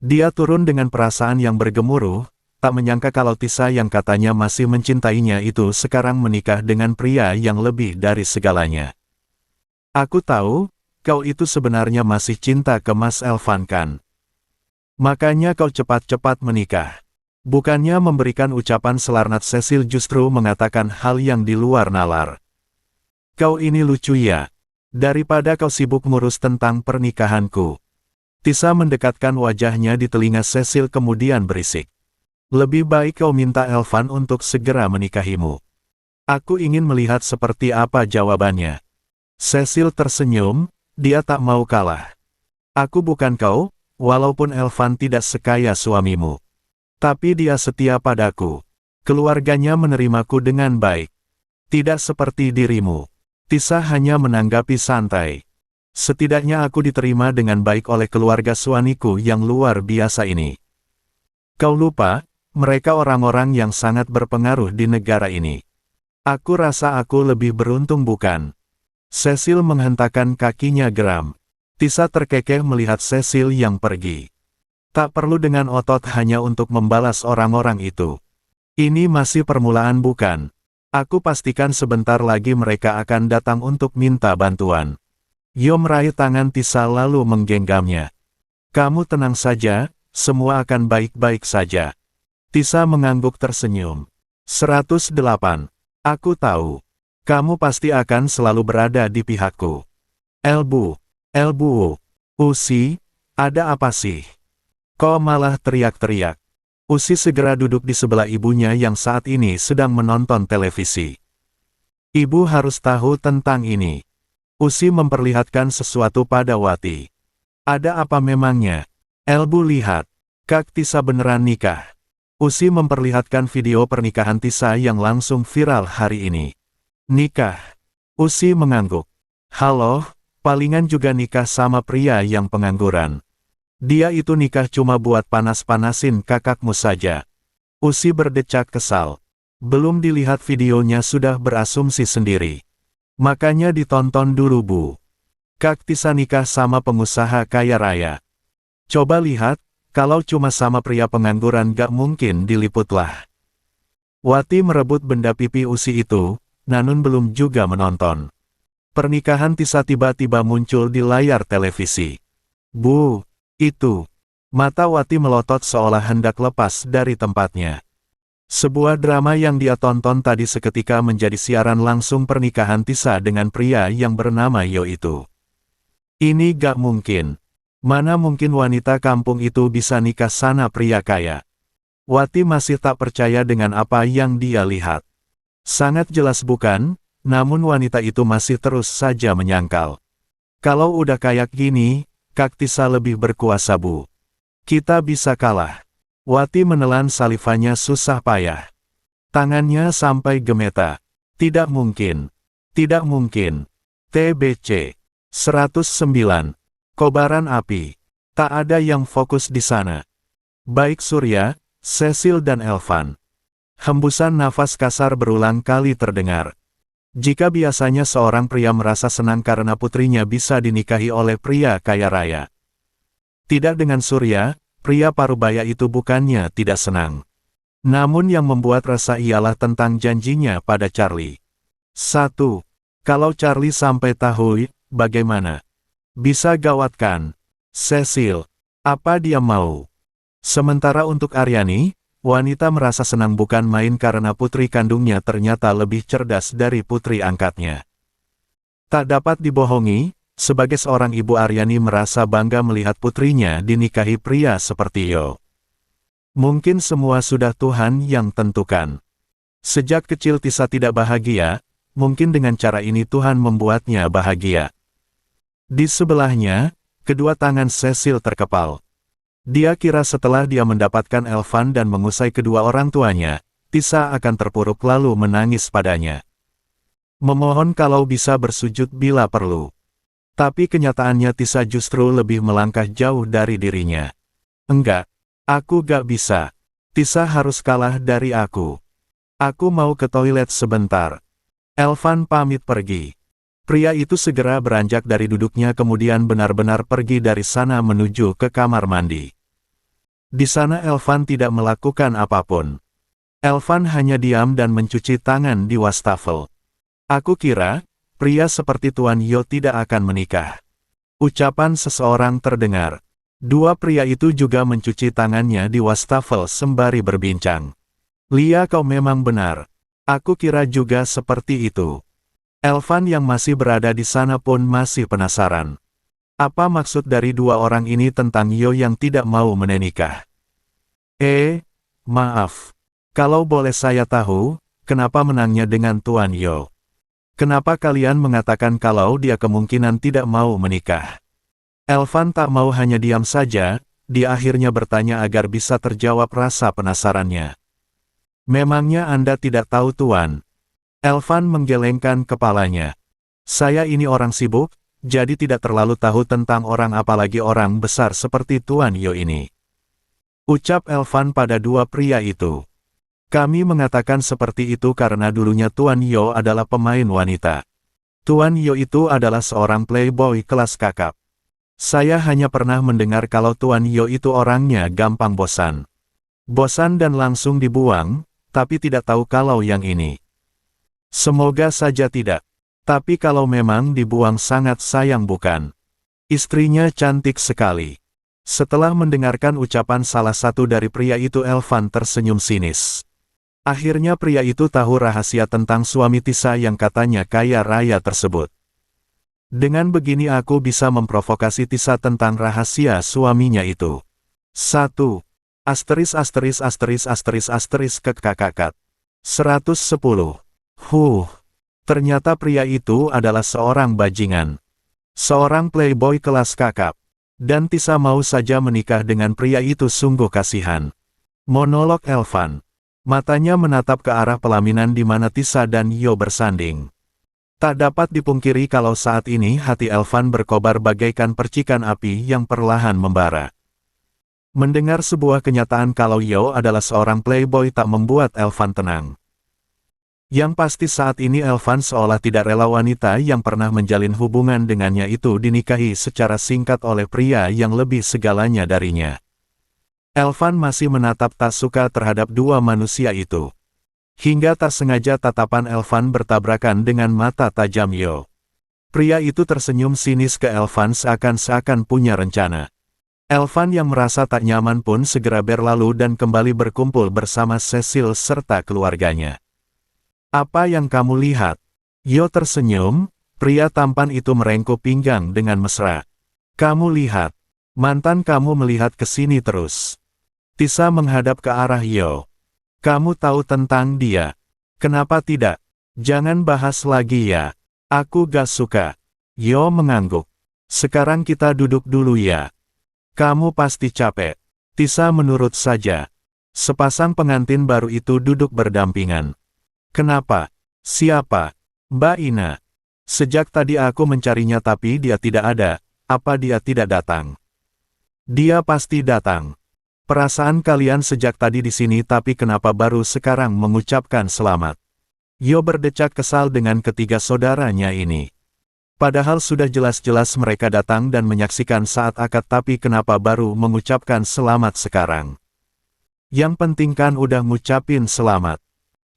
S1: Dia turun dengan perasaan yang bergemuruh, tak menyangka kalau Tisa yang katanya masih mencintainya itu sekarang menikah dengan pria yang lebih dari segalanya. "Aku tahu, kau itu sebenarnya masih cinta ke Mas Elvan kan? Makanya kau cepat-cepat menikah." Bukannya memberikan ucapan selarnat, Cecil justru mengatakan hal yang di luar nalar. "Kau ini lucu ya. Daripada kau sibuk ngurus tentang pernikahanku." Tisa mendekatkan wajahnya di telinga Cecil kemudian berisik. "Lebih baik kau minta Elvan untuk segera menikahimu. Aku ingin melihat seperti apa jawabannya." Cecil tersenyum, dia tak mau kalah. "Aku bukan kau, walaupun Elvan tidak sekaya suamimu. Tapi dia setia padaku. Keluarganya menerimaku dengan baik. Tidak seperti dirimu." Tisa hanya menanggapi santai. "Setidaknya aku diterima dengan baik oleh keluarga suamiku yang luar biasa ini. Kau lupa, mereka orang-orang yang sangat berpengaruh di negara ini. Aku rasa aku lebih beruntung bukan?" Cecil menghentakkan kakinya geram. Tisa terkekeh melihat Cecil yang pergi. Tak perlu dengan otot hanya untuk membalas orang-orang itu. "Ini masih permulaan bukan? Aku pastikan sebentar lagi mereka akan datang untuk minta bantuan." Yo meraih tangan Tisa lalu menggenggamnya. "Kamu tenang saja, semua akan baik-baik saja." Tisa mengangguk tersenyum. 108. "Aku tahu. Kamu pasti akan selalu berada di pihakku." Elbu. Usi, ada apa sih? Kok malah teriak-teriak?" Usi segera duduk di sebelah ibunya yang saat ini sedang menonton televisi. "Ibu harus tahu tentang ini." Usi memperlihatkan sesuatu pada Wati. "Ada apa memangnya?" "Elbu lihat, Kak Tisa beneran nikah." Usi memperlihatkan video pernikahan Tisa yang langsung viral hari ini. "Nikah?" Usi mengangguk. "Halo, palingan juga nikah sama pria yang pengangguran. Dia itu nikah cuma buat panas-panasin kakakmu saja." Usi berdecak kesal. Belum dilihat videonya sudah berasumsi sendiri. "Makanya ditonton dulu Bu. Kak Tisa nikah sama pengusaha kaya raya." Coba lihat, kalau cuma sama pria pengangguran gak mungkin diliputlah. Wati merebut benda pipi usi itu, Nanun belum juga menonton. Pernikahan Tisa tiba-tiba muncul di layar televisi. Bu, itu. Mata Wati melotot seolah hendak lepas dari tempatnya. Sebuah drama yang dia tonton tadi seketika menjadi siaran langsung pernikahan Tisa dengan pria yang bernama Yo itu. Ini gak mungkin. Mana mungkin wanita kampung itu bisa nikah sana pria kaya. Wati masih tak percaya dengan apa yang dia lihat. Sangat jelas bukan, namun wanita itu masih terus saja menyangkal. Kalau udah kayak gini, Kak Tisa lebih berkuasa bu. Kita bisa kalah. Wati menelan salivanya susah payah. Tangannya sampai gemetar. Tidak mungkin. Tidak mungkin. TBC. 109. Kobaran api. Tak ada yang fokus di sana. Baik Surya, Cecil dan Elvan. Hembusan nafas kasar berulang kali terdengar. Jika biasanya seorang pria merasa senang karena putrinya bisa dinikahi oleh pria kaya raya. Tidak dengan Surya, pria parubaya itu bukannya tidak senang. Namun yang membuat rasa ialah tentang janjinya pada Charlie. 1. Kalau Charlie sampai tahu, bagaimana? Bisa gawat kan? Cecil, apa dia mau? Sementara untuk Aryani, wanita merasa senang bukan main karena putri kandungnya ternyata lebih cerdas dari putri angkatnya. Tak dapat dibohongi, sebagai seorang ibu Aryani merasa bangga melihat putrinya dinikahi pria seperti Yo. Mungkin semua sudah Tuhan yang tentukan. Sejak kecil Tisa tidak bahagia, mungkin dengan cara ini Tuhan membuatnya bahagia. Di sebelahnya, kedua tangan Cecil terkepal. Dia kira setelah dia mendapatkan Elvan dan mengusai kedua orang tuanya, Tisa akan terpuruk lalu menangis padanya. Memohon kalau bisa bersujud bila perlu. Tapi kenyataannya Tisa justru lebih melangkah jauh dari dirinya. Enggak, aku gak bisa. Tisa harus kalah dari aku. Aku mau ke toilet sebentar. Elvan pamit pergi. Pria itu segera beranjak dari duduknya kemudian benar-benar pergi dari sana menuju ke kamar mandi. Di sana Elvan tidak melakukan apapun. Elvan hanya diam dan mencuci tangan di wastafel. Aku kira, pria seperti Tuan Yo tidak akan menikah. Ucapan seseorang terdengar. Dua pria itu juga mencuci tangannya di wastafel sembari berbincang. Lia kau memang benar. Aku kira juga seperti itu. Elvan yang masih berada di sana pun masih penasaran. Apa maksud dari dua orang ini tentang Yo yang tidak mau menikah? Maaf. Kalau boleh saya tahu, kenapa menangnya dengan Tuan Yo? Kenapa kalian mengatakan kalau dia kemungkinan tidak mau menikah? Elvan tak mau hanya diam saja, dia akhirnya bertanya agar bisa terjawab rasa penasarannya. Memangnya Anda tidak tahu Tuan? Elvan menggelengkan kepalanya. Saya ini orang sibuk, jadi tidak terlalu tahu tentang orang apalagi orang besar seperti Tuan Yo ini. Ucap Elvan pada dua pria itu. Kami mengatakan seperti itu karena dulunya Tuan Yo adalah pemain wanita. Tuan Yo itu adalah seorang playboy kelas kakap. Saya hanya pernah mendengar kalau Tuan Yo itu orangnya gampang bosan. Bosan dan langsung dibuang, tapi tidak tahu kalau yang ini. Semoga saja tidak. Tapi kalau memang dibuang sangat sayang bukan? Istrinya cantik sekali. Setelah mendengarkan ucapan salah satu dari pria itu Elvan tersenyum sinis. Akhirnya pria itu tahu rahasia tentang suami Tisa yang katanya kaya raya tersebut. Dengan begini aku bisa memprovokasi Tisa tentang rahasia suaminya itu. 1. Kekakakat. 110. Ternyata pria itu adalah seorang bajingan. Seorang playboy kelas kakap. Dan Tisa mau saja menikah dengan pria itu sungguh kasihan. Monolog Elvan. Matanya menatap ke arah pelaminan di mana Tisa dan Yo bersanding. Tak dapat dipungkiri kalau saat ini hati Elvan berkobar bagaikan percikan api yang perlahan membara. Mendengar sebuah kenyataan kalau Yo adalah seorang playboy tak membuat Elvan tenang. Yang pasti saat ini Elvan seolah tidak rela wanita yang pernah menjalin hubungan dengannya itu dinikahi secara singkat oleh pria yang lebih segalanya darinya. Elvan masih menatap tak suka terhadap dua manusia itu. Hingga tak sengaja tatapan Elvan bertabrakan dengan mata tajam Yo. Pria itu tersenyum sinis ke Elvan seakan-akan punya rencana. Elvan yang merasa tak nyaman pun segera berlalu dan kembali berkumpul bersama Cecil serta keluarganya. Apa yang kamu lihat? Yo tersenyum, pria tampan itu merengkuh pinggang dengan mesra. Kamu lihat, mantan kamu melihat ke sini terus. Tisa menghadap ke arah Yo. Kamu tahu tentang dia. Kenapa tidak? Jangan bahas lagi ya. Aku gak suka. Yo mengangguk. Sekarang kita duduk dulu ya. Kamu pasti capek. Tisa menurut saja. Sepasang pengantin baru itu duduk berdampingan. Kenapa? Siapa? Mbak Ina. Sejak tadi aku mencarinya tapi dia tidak ada. Apa dia tidak datang? Dia pasti datang. Perasaan kalian sejak tadi di sini tapi kenapa baru sekarang mengucapkan selamat? Yo berdecak kesal dengan ketiga saudaranya ini. Padahal sudah jelas-jelas mereka datang dan menyaksikan saat akad tapi kenapa baru mengucapkan selamat sekarang? Yang penting kan udah ngucapin selamat.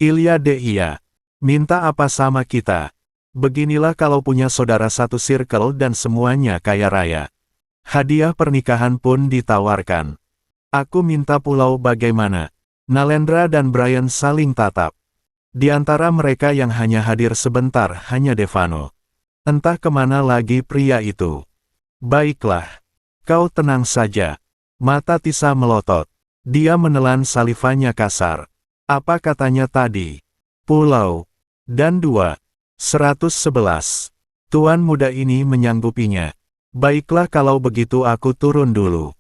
S1: Ilya de iya. Minta apa sama kita? Beginilah kalau punya saudara satu circle dan semuanya kaya raya. Hadiah pernikahan pun ditawarkan. Aku minta pulau bagaimana? Nalendra dan Brian saling tatap. Di antara mereka yang hanya hadir sebentar hanya Devano. Entah kemana lagi pria itu. Baiklah. Kau tenang saja. Mata Tisa melotot. Dia menelan salivanya kasar. Apa katanya tadi? Pulau. Dan 111. Tuan muda ini menyanggupinya. Baiklah kalau begitu aku turun dulu.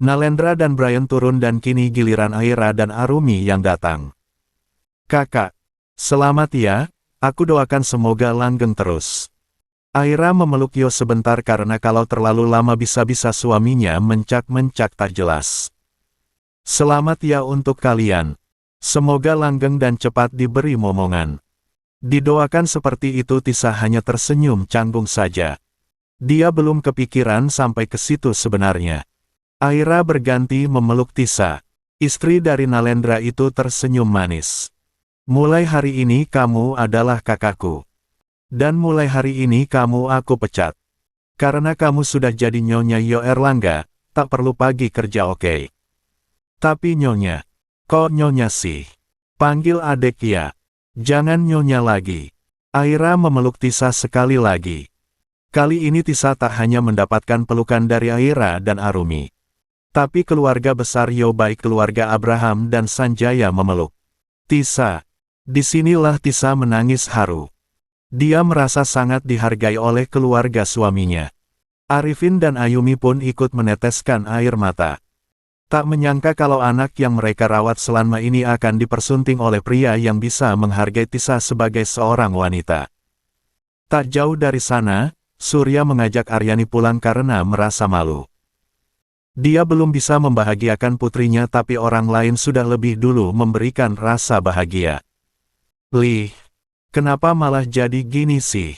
S1: Nalendra dan Brian turun dan kini giliran Aira dan Arumi yang datang. Kakak. Selamat ya, aku doakan semoga langgeng terus. Aira memeluk Yo sebentar karena kalau terlalu lama bisa-bisa suaminya mencak-mencak tak jelas. Selamat ya untuk kalian. Semoga langgeng dan cepat diberi momongan. Didoakan seperti itu Tisa hanya tersenyum canggung saja. Dia belum kepikiran sampai ke situ sebenarnya. Aira berganti memeluk Tisa. Istri dari Nalendra itu tersenyum manis. Mulai hari ini kamu adalah kakakku. Dan mulai hari ini kamu aku pecat. Karena kamu sudah jadi Nyonya Yo Erlangga, tak perlu pagi kerja oke. Tapi Nyonya, kok Nyonya sih? Panggil adek ya. Jangan Nyonya lagi. Aira memeluk Tisa sekali lagi. Kali ini Tisa tak hanya mendapatkan pelukan dari Aira dan Arumi. Tapi keluarga besar Yo baik keluarga Abraham dan Sanjaya memeluk. Tisa. Disinilah Tisa menangis haru. Dia merasa sangat dihargai oleh keluarga suaminya. Arifin dan Ayumi pun ikut meneteskan air mata. Tak menyangka kalau anak yang mereka rawat selama ini akan dipersunting oleh pria yang bisa menghargai Tisa sebagai seorang wanita. Tak jauh dari sana, Surya mengajak Aryani pulang karena merasa malu. Dia belum bisa membahagiakan putrinya tapi orang lain sudah lebih dulu memberikan rasa bahagia. Lih, kenapa malah jadi gini sih?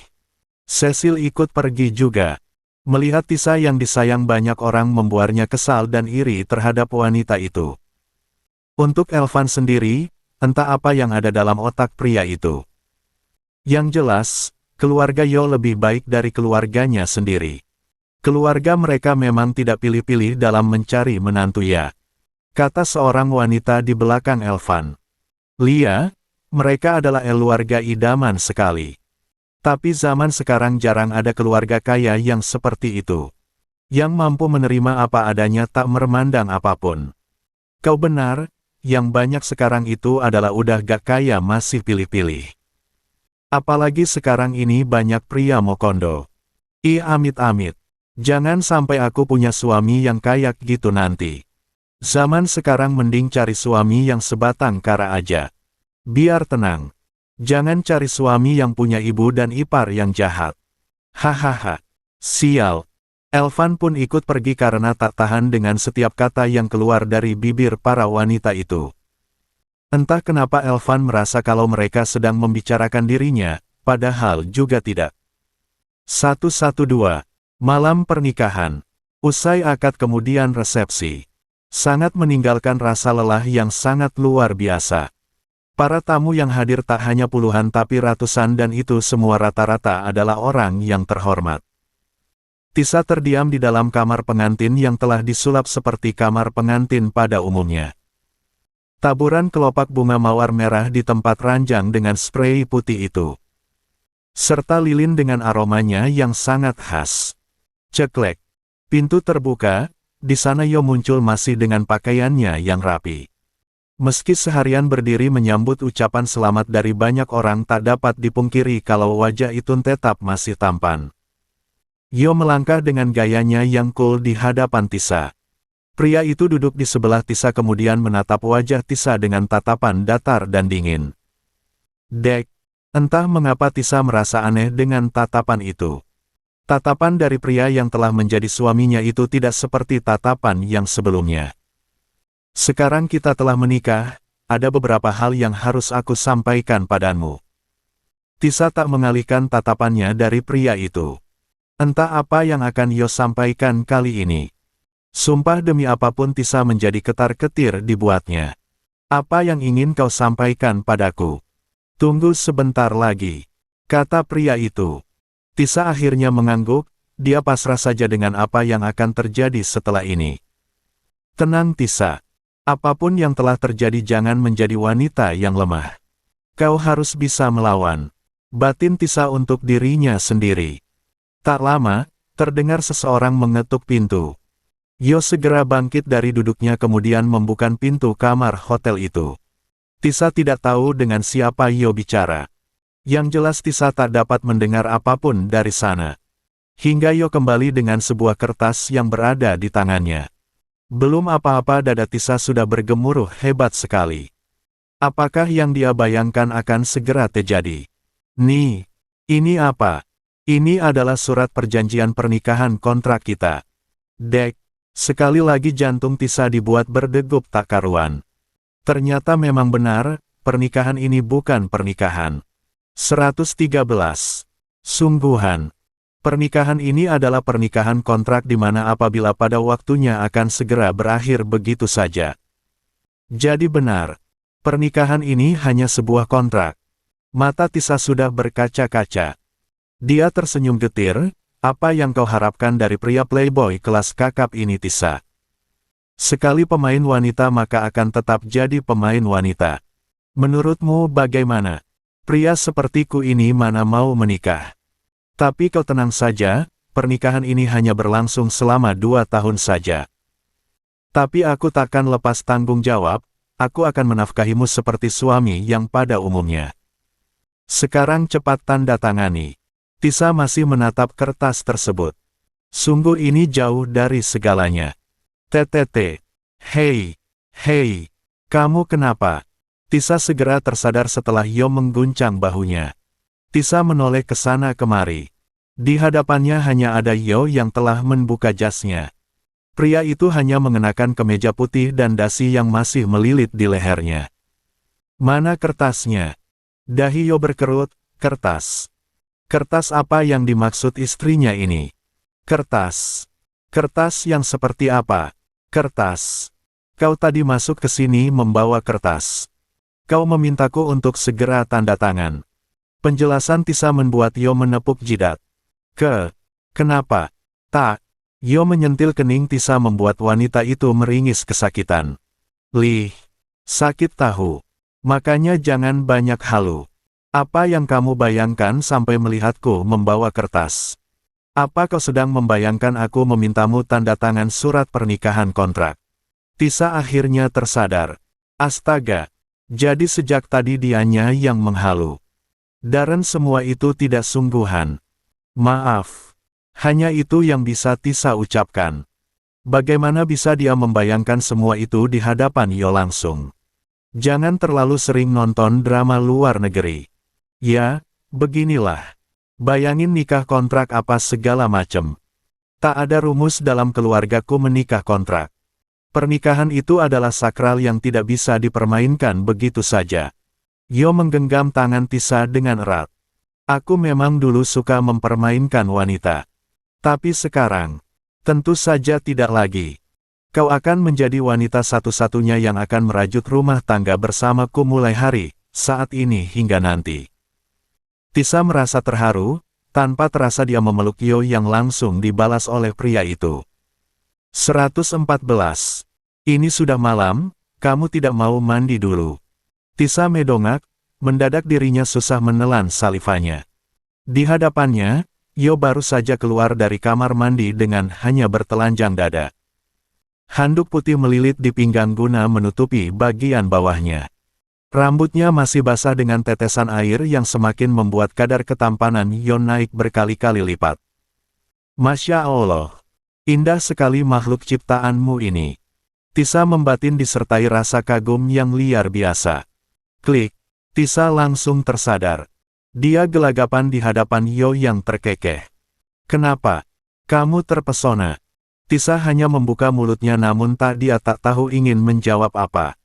S1: Cecil ikut pergi juga. Melihat Tisa yang disayang banyak orang membuatnya kesal dan iri terhadap wanita itu. Untuk Elvan sendiri, entah apa yang ada dalam otak pria itu. Yang jelas, keluarga Yo lebih baik dari keluarganya sendiri. Keluarga mereka memang tidak pilih-pilih dalam mencari menantu ya. Kata seorang wanita di belakang Elvan. Lia, mereka adalah keluarga idaman sekali. Tapi zaman sekarang jarang ada keluarga kaya yang seperti itu. Yang mampu menerima apa adanya tak memandang apapun. Kau benar, yang banyak sekarang itu adalah udah gak kaya masih pilih-pilih. Apalagi sekarang ini banyak pria mokondo. Amit-amit. Jangan sampai aku punya suami yang kayak gitu nanti. Zaman sekarang mending cari suami yang sebatang kara aja. Biar tenang. Jangan cari suami yang punya ibu dan ipar yang jahat. Hahaha. Sial. Elvan pun ikut pergi karena tak tahan dengan setiap kata yang keluar dari bibir para wanita itu. Entah kenapa Elvan merasa kalau mereka sedang membicarakan dirinya, padahal juga tidak. 112. Malam pernikahan. Usai akad kemudian resepsi. Sangat meninggalkan rasa lelah yang sangat luar biasa. Para tamu yang hadir tak hanya puluhan tapi ratusan dan itu semua rata-rata adalah orang yang terhormat. Tisa terdiam di dalam kamar pengantin yang telah disulap seperti kamar pengantin pada umumnya. Taburan kelopak bunga mawar merah di tempat ranjang dengan sprei putih itu. Serta lilin dengan aromanya yang sangat khas. Ceklek. Pintu terbuka, di sana Yo muncul masih dengan pakaiannya yang rapi. Meski seharian berdiri menyambut ucapan selamat dari banyak orang tak dapat dipungkiri kalau wajah itu tetap masih tampan. Yo melangkah dengan gayanya yang cool di hadapan Tisa. Pria itu duduk di sebelah Tisa kemudian menatap wajah Tisa dengan tatapan datar dan dingin. Dek, entah mengapa Tisa merasa aneh dengan tatapan itu. Tatapan dari pria yang telah menjadi suaminya itu tidak seperti tatapan yang sebelumnya. Sekarang kita telah menikah, ada beberapa hal yang harus aku sampaikan padamu. Tisa tak mengalihkan tatapannya dari pria itu. Entah apa yang akan Yo sampaikan kali ini. Sumpah demi apapun Tisa menjadi ketar-ketir dibuatnya. Apa yang ingin kau sampaikan padaku? Tunggu sebentar lagi, kata pria itu. Tisa akhirnya mengangguk, dia pasrah saja dengan apa yang akan terjadi setelah ini. Tenang Tisa, apapun yang telah terjadi jangan menjadi wanita yang lemah. Kau harus bisa melawan. Batin Tisa untuk dirinya sendiri. Tak lama, terdengar seseorang mengetuk pintu. Yo segera bangkit dari duduknya kemudian membuka pintu kamar hotel itu. Tisa tidak tahu dengan siapa Yo bicara. Yang jelas Tisa tak dapat mendengar apapun dari sana. Hingga Yo kembali dengan sebuah kertas yang berada di tangannya. Belum apa-apa dada Tisa sudah bergemuruh hebat sekali. Apakah yang dia bayangkan akan segera terjadi? Nih, ini apa? Ini adalah surat perjanjian pernikahan kontrak kita. Dek. Sekali lagi jantung Tisa dibuat berdegup tak karuan. Ternyata memang benar, pernikahan ini bukan pernikahan. 113. Sungguhan. Pernikahan ini adalah pernikahan kontrak di mana apabila pada waktunya akan segera berakhir begitu saja. Jadi benar, pernikahan ini hanya sebuah kontrak. Mata Tisa sudah berkaca-kaca. Dia tersenyum getir. Apa yang kau harapkan dari pria playboy kelas kakap ini Tisa? Sekali pemain wanita maka akan tetap jadi pemain wanita. Menurutmu bagaimana? Pria sepertiku ini mana mau menikah? Tapi kau tenang saja, pernikahan ini hanya berlangsung selama 2 tahun saja. Tapi aku takkan lepas tanggung jawab, aku akan menafkahimu seperti suami yang pada umumnya. Sekarang cepat tanda tangani. Tisa masih menatap kertas tersebut. Sungguh ini jauh dari segalanya. TTT. Hei, kamu kenapa? Tisa segera tersadar setelah Yo mengguncang bahunya. Tisa menoleh ke sana kemari. Di hadapannya hanya ada Yo yang telah membuka jasnya. Pria itu hanya mengenakan kemeja putih dan dasi yang masih melilit di lehernya. Mana kertasnya? Dahi Yo berkerut, kertas. Kertas apa yang dimaksud istrinya ini? Kertas. Kertas yang seperti apa? Kertas. Kau tadi masuk ke sini membawa kertas. Kau memintaku untuk segera tanda tangan. Penjelasan Tisa membuat Yo menepuk jidat. Kenapa? Tak. Yo menyentil kening Tisa membuat wanita itu meringis kesakitan. Sakit tahu. Makanya jangan banyak halu. Apa yang kamu bayangkan sampai melihatku membawa kertas? Apa kau sedang membayangkan aku memintamu tanda tangan surat pernikahan kontrak? Tisa akhirnya tersadar. Astaga, jadi sejak tadi dianya yang menghalu. Dan semua itu tidak sungguhan. Maaf. Hanya itu yang bisa Tisa ucapkan. Bagaimana bisa dia membayangkan semua itu di hadapan Yo langsung? Jangan terlalu sering nonton drama luar negeri. Ya, beginilah. Bayangin nikah kontrak apa segala macem. Tak ada rumus dalam keluargaku menikah kontrak. Pernikahan itu adalah sakral yang tidak bisa dipermainkan begitu saja. Yo menggenggam tangan Tisa dengan erat. Aku memang dulu suka mempermainkan wanita. Tapi sekarang, tentu saja tidak lagi. Kau akan menjadi wanita satu-satunya yang akan merajut rumah tangga bersamaku mulai hari, saat ini hingga nanti. Tisa merasa terharu, tanpa terasa dia memeluk Yo yang langsung dibalas oleh pria itu. 114. Ini sudah malam, kamu tidak mau mandi dulu. Tisa medongak, mendadak dirinya susah menelan salivanya. Di hadapannya, Yo baru saja keluar dari kamar mandi dengan hanya bertelanjang dada. Handuk putih melilit di pinggang guna menutupi bagian bawahnya. Rambutnya masih basah dengan tetesan air yang semakin membuat kadar ketampanan Yo naik berkali-kali lipat. Masya Allah! Indah sekali makhluk ciptaanmu ini. Tisa membatin disertai rasa kagum yang liar biasa. Klik. Tisa langsung tersadar. Dia gelagapan di hadapan Yo yang terkekeh. Kenapa? Kamu terpesona. Tisa hanya membuka mulutnya namun dia tak tahu ingin menjawab apa.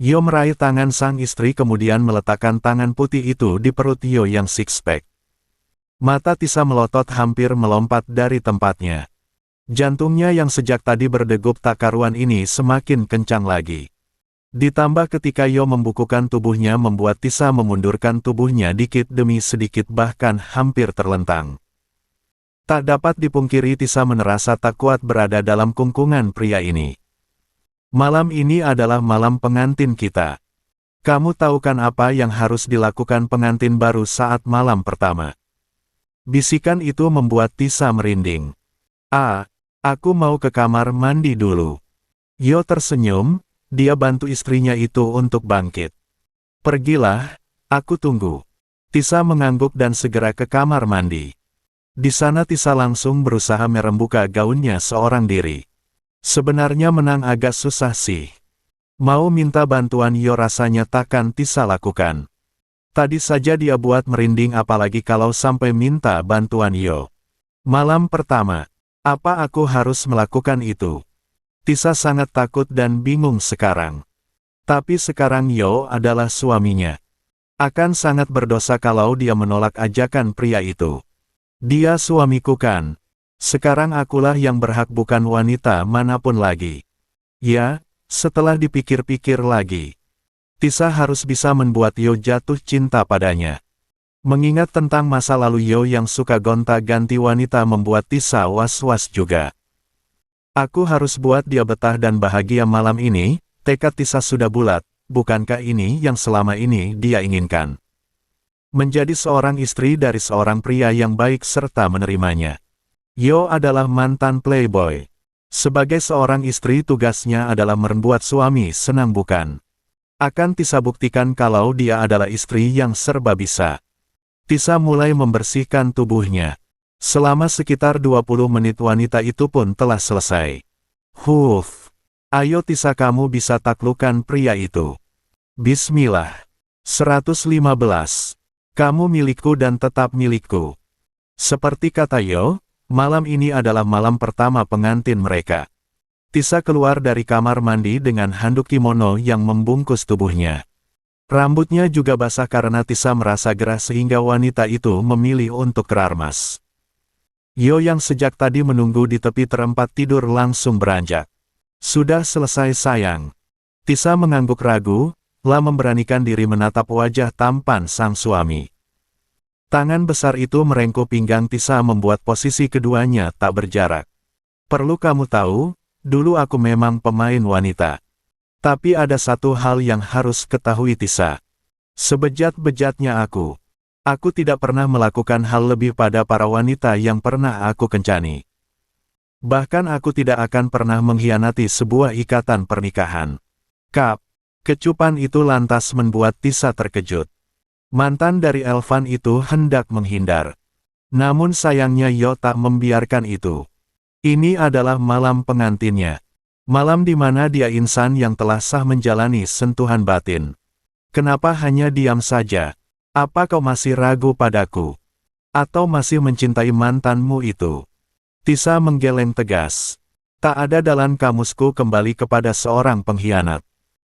S1: Yo meraih tangan sang istri kemudian meletakkan tangan putih itu di perut Yo yang six-pack. Mata Tisa melotot hampir melompat dari tempatnya. Jantungnya yang sejak tadi berdegup tak karuan ini semakin kencang lagi. Ditambah ketika Yo membukukan tubuhnya membuat Tisa memundurkan tubuhnya dikit demi sedikit bahkan hampir terlentang. Tak dapat dipungkiri Tisa merasa tak kuat berada dalam kungkungan pria ini. Malam ini adalah malam pengantin kita. Kamu tahu kan apa yang harus dilakukan pengantin baru saat malam pertama? Bisikan itu membuat Tisa merinding. Aku mau ke kamar mandi dulu. Yo tersenyum, dia bantu istrinya itu untuk bangkit. Pergilah, aku tunggu. Tisa mengangguk dan segera ke kamar mandi. Di sana Tisa langsung berusaha merembuka gaunnya seorang diri. Sebenarnya menang agak susah sih. Mau minta bantuan Yo rasanya takkan Tisa lakukan. Tadi saja dia buat merinding apalagi kalau sampai minta bantuan Yo. Malam pertama. Apa aku harus melakukan itu? Tisa sangat takut dan bingung sekarang. Tapi sekarang Yo adalah suaminya. Akan sangat berdosa kalau dia menolak ajakan pria itu. Dia suamiku kan? Sekarang akulah yang berhak bukan wanita manapun lagi. Ya, setelah dipikir-pikir lagi. Tisa harus bisa membuat Yo jatuh cinta padanya. Mengingat tentang masa lalu Yo yang suka gonta-ganti wanita membuat Tisa was-was juga. Aku harus buat dia betah dan bahagia malam ini, tekad Tisa sudah bulat, bukankah ini yang selama ini dia inginkan? Menjadi seorang istri dari seorang pria yang baik serta menerimanya. Yo adalah mantan playboy. Sebagai seorang istri tugasnya adalah membuat suami senang bukan? Akan Tisa buktikan kalau dia adalah istri yang serba bisa. Tisa mulai membersihkan tubuhnya. Selama sekitar 20 menit wanita itu pun telah selesai. Ayo Tisa kamu bisa taklukkan pria itu. Bismillah. 115. Kamu milikku dan tetap milikku. Seperti kata Yo, malam ini adalah malam pertama pengantin mereka. Tisa keluar dari kamar mandi dengan handuk kimono yang membungkus tubuhnya. Rambutnya juga basah karena Tisa merasa gerah sehingga wanita itu memilih untuk kerarmas. Yo yang sejak tadi menunggu di tepi tempat tidur langsung beranjak. Sudah selesai sayang. Tisa mengangguk ragu, lah memberanikan diri menatap wajah tampan sang suami. Tangan besar itu merengkuh pinggang Tisa membuat posisi keduanya tak berjarak. Perlu kamu tahu, dulu aku memang pemain wanita. Tapi ada satu hal yang harus ketahui Tisa. Sebejat-bejatnya aku tidak pernah melakukan hal lebih pada para wanita yang pernah aku kencani. Bahkan aku tidak akan pernah mengkhianati sebuah ikatan pernikahan. Kecupan itu lantas membuat Tisa terkejut. Mantan dari Elvan itu hendak menghindar. Namun sayangnya Yo tak membiarkan itu. Ini adalah malam pengantinnya. Malam di mana dia insan yang telah sah menjalani sentuhan batin. Kenapa hanya diam saja? Apa kau masih ragu padaku? Atau masih mencintai mantanmu itu? Tisa menggeleng tegas. Tak ada dalam kamusku kembali kepada seorang pengkhianat.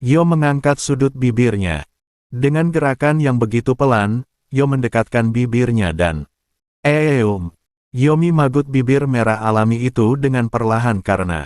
S1: Yo mengangkat sudut bibirnya. Dengan gerakan yang begitu pelan, Yo mendekatkan bibirnya dan Yomi magut bibir merah alami itu dengan perlahan karena